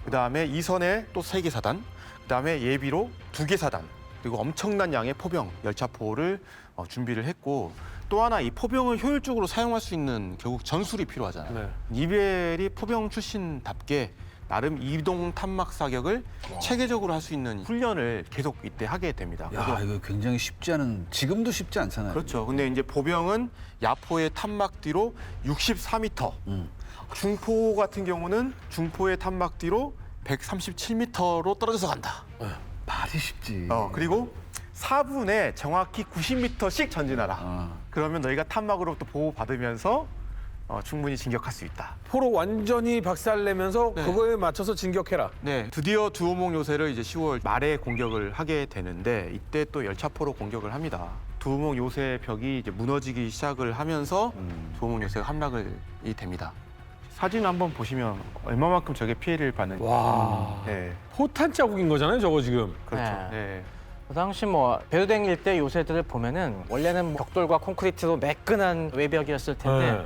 그다음에 2선에 또 3개 사단, 그다음에 예비로 2개 사단, 그리고 엄청난 양의 포병, 열차포를 준비를 했고 또 하나 이 포병을 효율적으로 사용할 수 있는 결국 전술이 필요하잖아요. 네. 니벨이 포병 출신답게 나름 이동 탐막 사격을 체계적으로 할 수 있는 훈련을 계속 이때 하게 됩니다. 야, 이거 굉장히 쉽지 않은, 지금도 쉽지 않잖아요. 그렇죠. 근데 이제 보병은 야포의 탐막 뒤로 64m, 중포 같은 경우는 중포의 탐막 뒤로 137m로 떨어져서 간다. 말이 쉽지. 그리고 4분에 정확히 90m씩 전진하라. 그러면 너희가 탐막으로부터 보호받으면서 충분히 진격할 수 있다. 포로 완전히 박살내면서 네. 그거에 맞춰서 진격해라. 네, 드디어 두오몽 요새를 이제 10월 말에 공격을 하게 되는데 이때 또 열차포로 공격을 합니다. 두오몽 요새 벽이 이제 무너지기 시작을 하면서 두오몽 요새가 함락이 됩니다. 사진 한번 보시면 얼마만큼 저게 피해를 받는지. 와. 네, 포탄 자국인 거잖아요, 저거 지금. 그렇죠. 네. 네. 그 당시 뭐 베르댕 일대 요새들을 보면은 원래는 뭐 벽돌과 콘크리트로 매끈한 외벽이었을 텐데 네.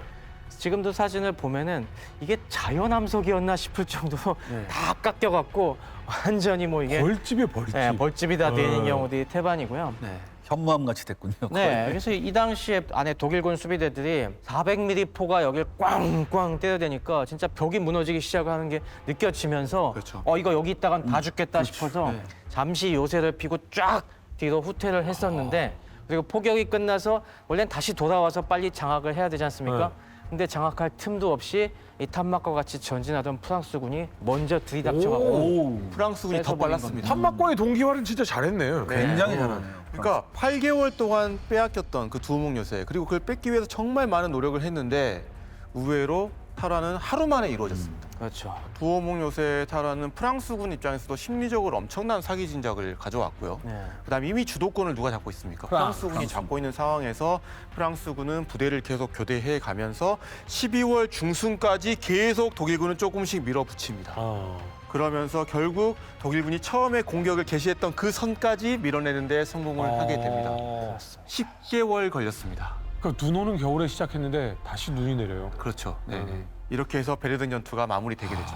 지금도 사진을 보면은 이게 자연암석이었나 싶을 정도로 다 깎여갖고 완전히 뭐 이게 벌집이에요, 벌집. 네, 벌집이 다 되는 네. 경우들이 태반이고요. 네. 현무암 같이 됐군요. 네, 그래서 이 당시에 안에 독일군 수비대들이 400mm 포가 여길 꽝꽝 때려대니까 진짜 벽이 무너지기 시작하는 게 느껴지면서 그렇죠. 이거 여기 있다간 다 죽겠다 싶어서 네. 잠시 요새를 피고 쫙 뒤로 후퇴를 했었는데 그리고 포격이 끝나서 원래는 다시 돌아와서 빨리 장악을 해야 되지 않습니까? 네. 근데 장악할 틈도 없이 이 탐막과 같이 전진하던 프랑스군이 먼저 들이닥쳐가고 프랑스군이 더 빨랐습니다. 탄막과의 동기화를 진짜 잘했네요. 굉장히 잘하네요. 그러니까 8개월 동안 빼앗겼던 그 두오몽 요새 그리고 그걸 뺏기 위해서 정말 많은 노력을 했는데 의외로 탈환은 하루 만에 이루어졌습니다. 그렇죠. 두오몽 요새 탈환은 프랑스군 입장에서도 심리적으로 엄청난 사기 진작을 가져왔고요. 네. 그다음에 이미 주도권을 누가 잡고 있습니까? 프랑스군이 잡고 있는 상황에서 프랑스군은 부대를 계속 교대해 가면서 12월 중순까지 계속 독일군을 조금씩 밀어붙입니다. 그러면서 결국 독일군이 처음에 공격을 개시했던 그 선까지 밀어내는 데 성공을 하게 됩니다. 10개월 걸렸습니다. 그러니까 눈 오는 겨울에 시작했는데 다시 눈이 내려요. 그렇죠. 네. 이렇게 해서 베르든 전투가 마무리되게 되죠.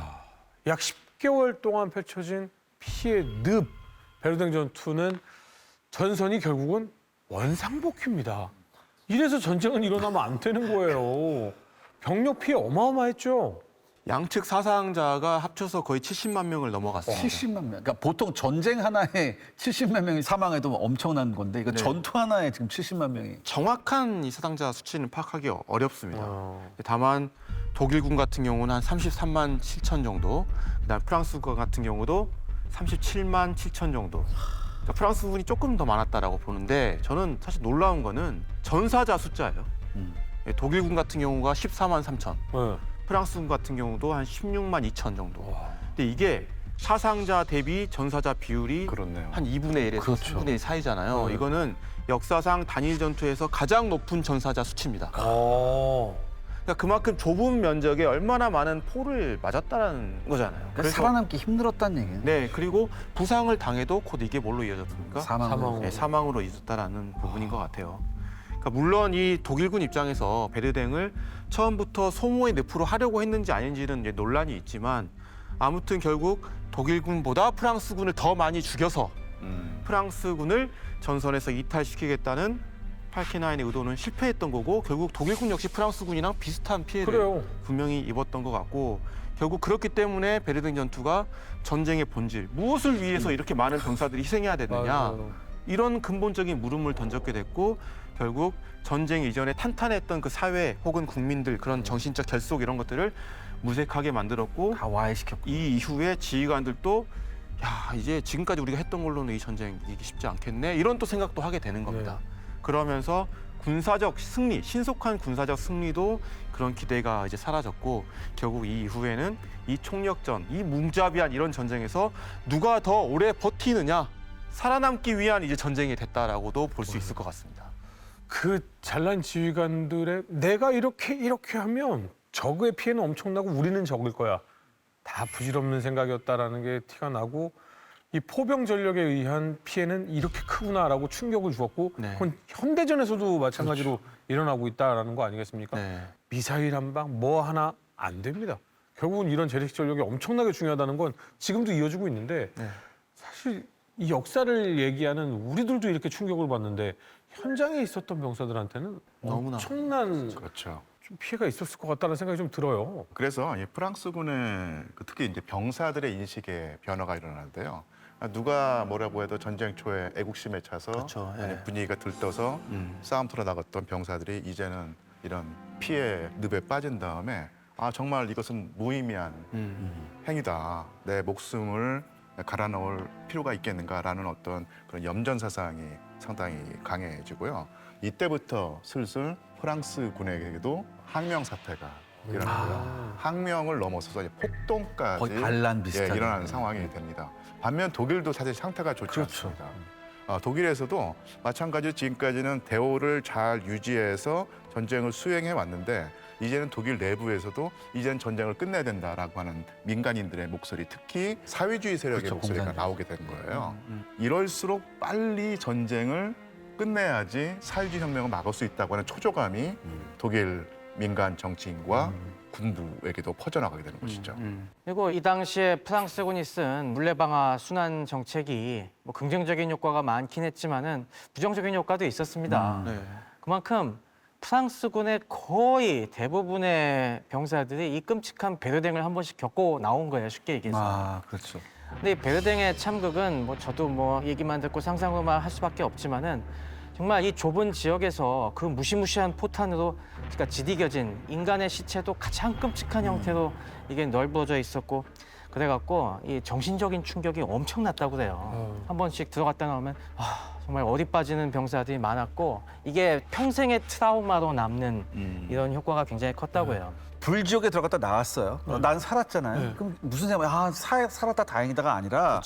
약 10개월 동안 펼쳐진 피해 늪 베르댕 전투는 전선이 결국은 원상복귀입니다. 이래서 전쟁은 일어나면 안 되는 거예요. 병력 피해 어마어마했죠. 양측 사상자가 합쳐서 거의 70만 명을 넘어갔습니다. 70만 명. 그러니까 보통 전쟁 하나에 70만 명이 사망해도 엄청난 건데 이거 전투 하나에 지금 70만 명이. 정확한 이 사상자 수치는 파악하기 어렵습니다. 다만 독일군 같은 경우는 한 33만 7천 정도, 그다음 프랑스군 같은 경우도 37만 7천 정도. 그러니까 프랑스군이 조금 더 많았다라고 보는데 저는 사실 놀라운 거는 전사자 숫자예요. 독일군 같은 경우가 14만 3천, 네. 프랑스군 같은 경우도 한 16만 2천 정도. 근데 이게 사상자 대비 전사자 비율이 그렇네요. 한 2분의 1에서 그렇죠. 3분의 1 사이잖아요. 이거는 역사상 단일 전투에서 가장 높은 전사자 수치입니다. 그러니까 그만큼 좁은 면적에 얼마나 많은 포를 맞았다는 거잖아요. 그러니까 살아남기 힘들었다는 얘기예요. 네, 그리고 부상을 당해도 곧 이게 뭘로 이어졌습니까? 사망으로. 네, 사망으로 이어졌다라는 부분인 것 같아요. 그러니까 물론 이 독일군 입장에서 베르댕을 처음부터 소모의 늪으로 하려고 했는지 아닌지는 이제 논란이 있지만 아무튼 결국 독일군보다 프랑스군을 더 많이 죽여서 프랑스군을 전선에서 이탈시키겠다는 팔켄하인의 의도는 실패했던 거고 결국 독일군 역시 프랑스군이랑 비슷한 피해를 그래요. 분명히 입었던 것 같고 결국 그렇기 때문에 베르댕 전투가 전쟁의 본질 무엇을 위해서 이렇게 많은 병사들이 희생해야 되느냐 맞아요. 이런 근본적인 물음을 던졌게 됐고 결국 전쟁 이전에 탄탄했던 그 사회 혹은 국민들 그런 정신적 결속 이런 것들을 무색하게 만들었고 다 와해시켰고. 이 이후에 지휘관들도 야 이제 지금까지 우리가 했던 걸로는 이 전쟁 이기기 쉽지 않겠네 이런 또 생각도 하게 되는 겁니다. 그러면서 군사적 승리, 신속한 군사적 승리도 그런 기대가 이제 사라졌고 결국 이 이후에는 이 총력전, 이 무자비한 이런 전쟁에서 누가 더 오래 버티느냐 살아남기 위한 이제 전쟁이 됐다라고도 볼 수 있을 것 같습니다. 그 잘난 지휘관들의 내가 이렇게 하면 적의 피해는 엄청나고 우리는 적을 거야. 다 부질없는 생각이었다라는 게 티가 나고 이 포병 전력에 의한 피해는 이렇게 크구나라고 충격을 주었고 네. 그건 현대전에서도 마찬가지로 일어나고 있다라는 거 아니겠습니까? 네. 미사일 한 방 뭐 하나 안 됩니다. 결국은 이런 재래식 전력이 엄청나게 중요하다는 건 지금도 이어지고 있는데 네. 사실 이 역사를 얘기하는 우리들도 이렇게 충격을 받는데 현장에 있었던 병사들한테는 너무나. 엄청난 그렇죠. 좀 피해가 있었을 것 같다는 생각이 좀 들어요. 그래서 이 프랑스군의 특히 이제 병사들의 인식의 변화가 일어나는데요. 누가 뭐라고 해도 전쟁 초에 애국심에 차서 그렇죠. 예. 분위기가 들떠서 싸움터로 나갔던 병사들이 이제는 이런 피해 늪에 빠진 다음에 아 정말 이것은 무의미한 행위다. 내 목숨을 갈아 넣을 필요가 있겠는가라는 어떤 그런 염전 사상이 상당히 강해지고요. 이때부터 슬슬 프랑스 군에게도 항명 사태가 일어나고요. 항명을 넘어서서 이제 폭동까지 거의 반란 비슷하게. 일어나는 상황이 됩니다. 반면 독일도 사실 상태가 좋지 않습니다. 독일에서도 마찬가지로 지금까지는 대오를 잘 유지해서 전쟁을 수행해 왔는데 이제는 독일 내부에서도 이제는 전쟁을 끝내야 된다라고 하는 민간인들의 목소리, 특히 사회주의 세력의 그렇죠, 목소리가 공산주의. 나오게 된 거예요. 이럴수록 빨리 전쟁을 끝내야지 사회주의 혁명을 막을 수 있다고 하는 초조감이 독일 민간 정치인과 군부에게도 퍼져나가게 되는 것이죠. 그리고 이 당시에 프랑스군이 쓴 물레방아 순환 정책이 뭐 긍정적인 효과가 많긴 했지만은 부정적인 효과도 있었습니다. 네. 그만큼 프랑스군의 거의 대부분의 병사들이 이 끔찍한 베르댕을 한 번씩 겪고 나온 거예요, 쉽게 얘기해서. 아, 그렇죠. 근데 이 베르댕의 참극은 뭐 저도 뭐 얘기만 듣고 상상만 할 수밖에 없지만은 정말 이 좁은 지역에서 그 무시무시한 포탄으로 그러니까 지디겨진 인간의 시체도 가장 끔찍한 형태로 이게 넓어져 있었고 그래갖고 이 정신적인 충격이 엄청났다고 그래요. 한 번씩 들어갔다 나오면 정말 어디 빠지는 병사들이 많았고 이게 평생의 트라우마로 남는 이런 효과가 굉장히 컸다고 해요. 불지옥에 들어갔다 나왔어요. 난 살았잖아요. 그럼 무슨 생각이야? 살았다 다행이다가 아니라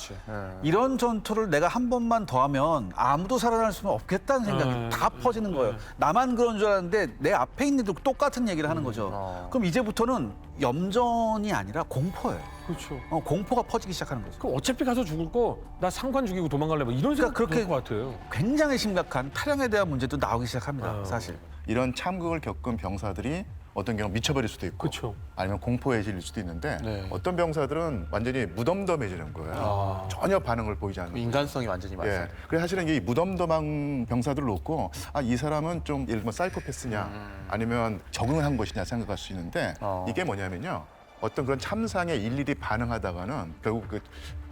이런 전투를 내가 한 번만 더 하면 아무도 살아날 수는 없겠다는 생각이 다 퍼지는 거예요. 나만 그런 줄 알았는데 내 앞에 있는 애도 똑같은 얘기를 하는 거죠. 그럼 이제부터는 염전이 아니라 공포예요. 그렇죠. 공포가 퍼지기 시작하는 거죠. 그럼 어차피 가서 죽을 거 나 상관 죽이고 도망갈래 뭐 이런 생각 그러니까 그럴 것 같아요. 굉장히 심각한 탈영에 대한 문제도 나오기 시작합니다. 사실. 이런 참극을 겪은 병사들이 어떤 경우 미쳐버릴 수도 있고 그쵸. 아니면 공포에 질릴 수도 있는데 어떤 병사들은 완전히 무덤덤해지는 거예요. 전혀 반응을 보이지 않는. 인간성이 완전히 예. 맞아요. 그래서 사실은 이 무덤덤한 병사들을 놓고 이 사람은 좀 예를 들면 사이코패스냐 아니면 적응한 것이냐 생각할 수 있는데 이게 뭐냐면요. 어떤 그런 참상에 일일이 반응하다가는 결국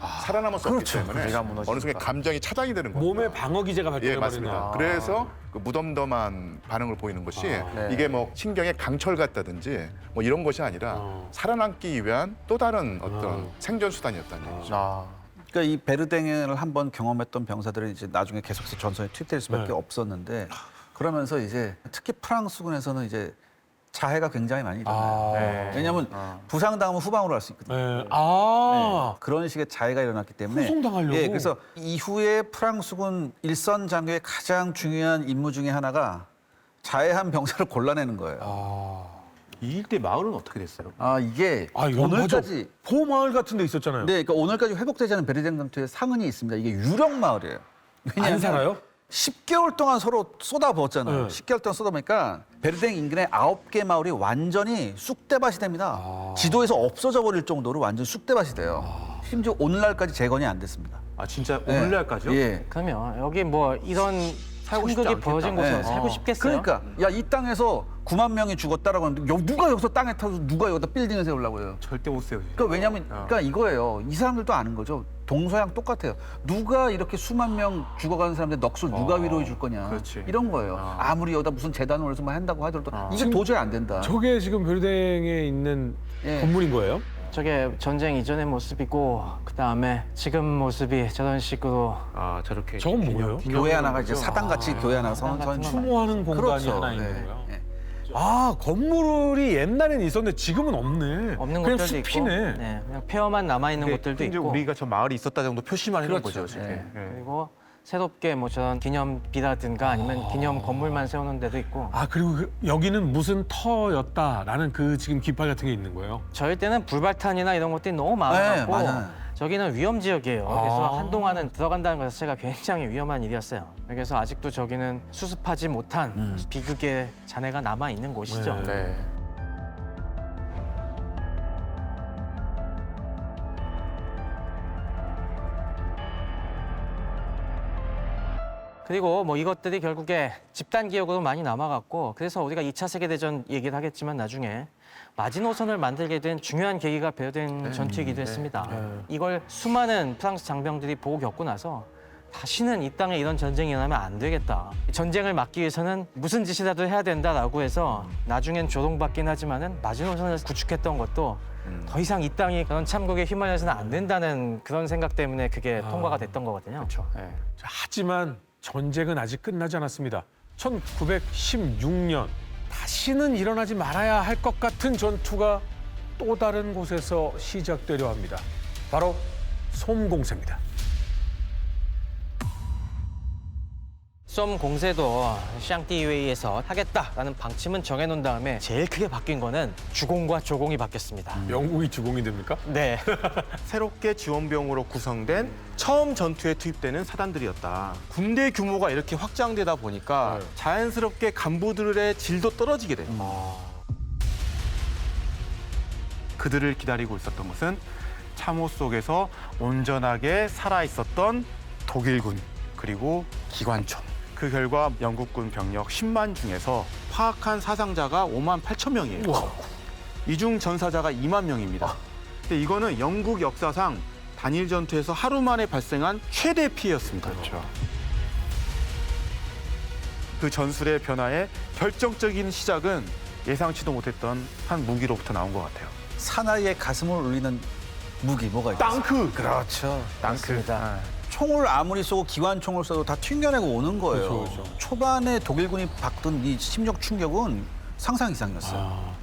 살아남을 수 없기 때문에 어느 순간 감정이 차단이 되는 거예요. 몸에 방어 기제가 예, 발동해버리는. 맞습니다. 그래서 그 무덤덤한 반응을 보이는 것이 이게 뭐 신경의 강철 같다든지 뭐 이런 것이 아니라 살아남기 위한 또 다른 어떤 생존 수단이었다는 얘기죠. 그러니까 이 베르댕을 한번 경험했던 병사들은 이제 나중에 계속해서 전선에 투입될 수밖에 없었는데 그러면서 이제 특히 프랑스군에서는 이제 자해가 굉장히 많이 일어나요. 왜냐하면 부상당하면 후방으로 갈 수 있거든요. 네. 그런 식의 자해가 일어났기 때문에 후송당하려고? 예, 그래서 이후에 프랑스군 일선 장교의 가장 중요한 임무 중에 하나가 자해한 병사를 골라내는 거예요. 이 일대 마을은 어떻게 됐어요? 이게 이거 오늘까지 포마을 같은 데 있었잖아요. 네, 그러니까 오늘까지 회복되지 않은 베르댕 전투의 상흔이 있습니다. 이게 유령 마을이에요. 안 살아요? 10개월 동안 서로 쏟아부었잖아요. 네. 10개월 동안 쏟아보니까 베르댕 인근의 9개 마을이 완전히 쑥대밭이 됩니다. 지도에서 없어져 버릴 정도로 완전 쑥대밭이 돼요. 심지어 오늘날까지 재건이 안 됐습니다. 진짜 네. 오늘날까지요? 예. 그러면 여기 뭐 이런 살고 싶지 참극이 않겠다. 벌어진 곳에서 네. 살고 싶겠어요? 그러니까 이 땅에서 9만 명이 죽었다라고 하는데 누가 여기서 땅에 타서 누가 여기다 빌딩을 세우려고 해요. 절대 못 세우죠. 그러니까 왜냐하면 그러니까 이거예요. 이 사람들도 아는 거죠. 동서양 똑같아요. 누가 이렇게 수만 명 죽어가는 사람들 넋을 누가 위로해 줄 거냐. 그렇지. 이런 거예요. 아무리 여기다 무슨 재단을 올려서 뭐 한다고 하더라도 이게 도저히 안 된다. 저게 지금 베르댕에 있는 예. 건물인 거예요? 저게 전쟁 이전의 모습이고 그다음에 지금 모습이 저런 식으로 아 저렇게 저건 뭐예요? 교회 하나가 이제 사당같이 교회 하나 선 같은 거 추모하는 공간이 그렇죠. 하나 있는 네. 거예요. 네. 아 건물이 옛날에는 있었는데 지금은 없네. 없는 그냥 곳들도 숲이네. 있고 네, 그냥 폐허만 남아 있는 곳들도 이제 있고 우리가 저 마을이 있었다 정도 표시만 해놓은 그렇죠. 거죠. 지금. 네. 네. 그리고 새롭게 뭐 저런 기념비라든가 아니면 기념 건물만 세우는 데도 있고 아 그리고 여기는 무슨 터였다라는 그 지금 깃발 같은 게 있는 거예요. 저희 때는 불발탄이나 이런 것들이 너무 네, 많았고 맞아요. 저기는 위험 지역이에요. 그래서 아. 한동안은 들어간다는 것 자체가 굉장히 위험한 일이었어요. 그래서 아직도 저기는 수습하지 못한 비극의 잔해가 남아 있는 곳이죠. 네. 네. 그리고 뭐 이것들이 결국에 집단 기억으로 많이 남아갔고 그래서 우리가 2차 세계대전 얘기를 하겠지만 나중에 마지노선을 만들게 된 중요한 계기가 배후된 전투이기도 했습니다. 이걸 수많은 프랑스 장병들이 보고 겪고 나서 다시는 이 땅에 이런 전쟁이 일어나면 안 되겠다. 전쟁을 막기 위해서는 무슨 짓이라도 해야 된다라고 해서 나중엔 조롱받긴 하지만은 마지노선을 구축했던 것도 더 이상 이 땅이 그런 참국에 휘말려서는 안 된다는 그런 생각 때문에 그게 통과가 됐던 거거든요. 그렇죠. 네. 자, 하지만 전쟁은 아직 끝나지 않았습니다. 1916년 다시는 일어나지 말아야 할 것 같은 전투가 또 다른 곳에서 시작되려 합니다. 바로 솜공세입니다. 쏨 공세도 샹띠웨이에서 하겠다라는 방침은 정해놓은 다음에 제일 크게 바뀐 거는 주공과 조공이 바뀌었습니다. 영국이 주공이 됩니까? 네. 새롭게 지원병으로 구성된 처음 전투에 투입되는 사단들이었다. 군대 규모가 이렇게 확장되다 보니까 자연스럽게 간부들의 질도 떨어지게 돼요. 그들을 기다리고 있었던 것은 참호 속에서 온전하게 살아있었던 독일군 그리고 기관총. 그 결과 영국군 병력 10만 중에서 파악한 사상자가 5만 8천 명이에요. 이중 전사자가 2만 명입니다. 근데 이거는 영국 역사상 단일 전투에서 하루 만에 발생한 최대 피해였습니다. 그렇죠. 그 전술의 변화의 결정적인 시작은 예상치도 못했던 한 무기로부터 나온 것 같아요. 사나이의 가슴을 울리는 무기 뭐가 있어요? 땅크! 그렇죠. 맞습니다. 총을 아무리 쏘고 기관총을 쏘도 다 튕겨내고 오는 거예요. 그렇죠. 초반에 독일군이 받던 이 심적 충격은 상상 이상이었어요.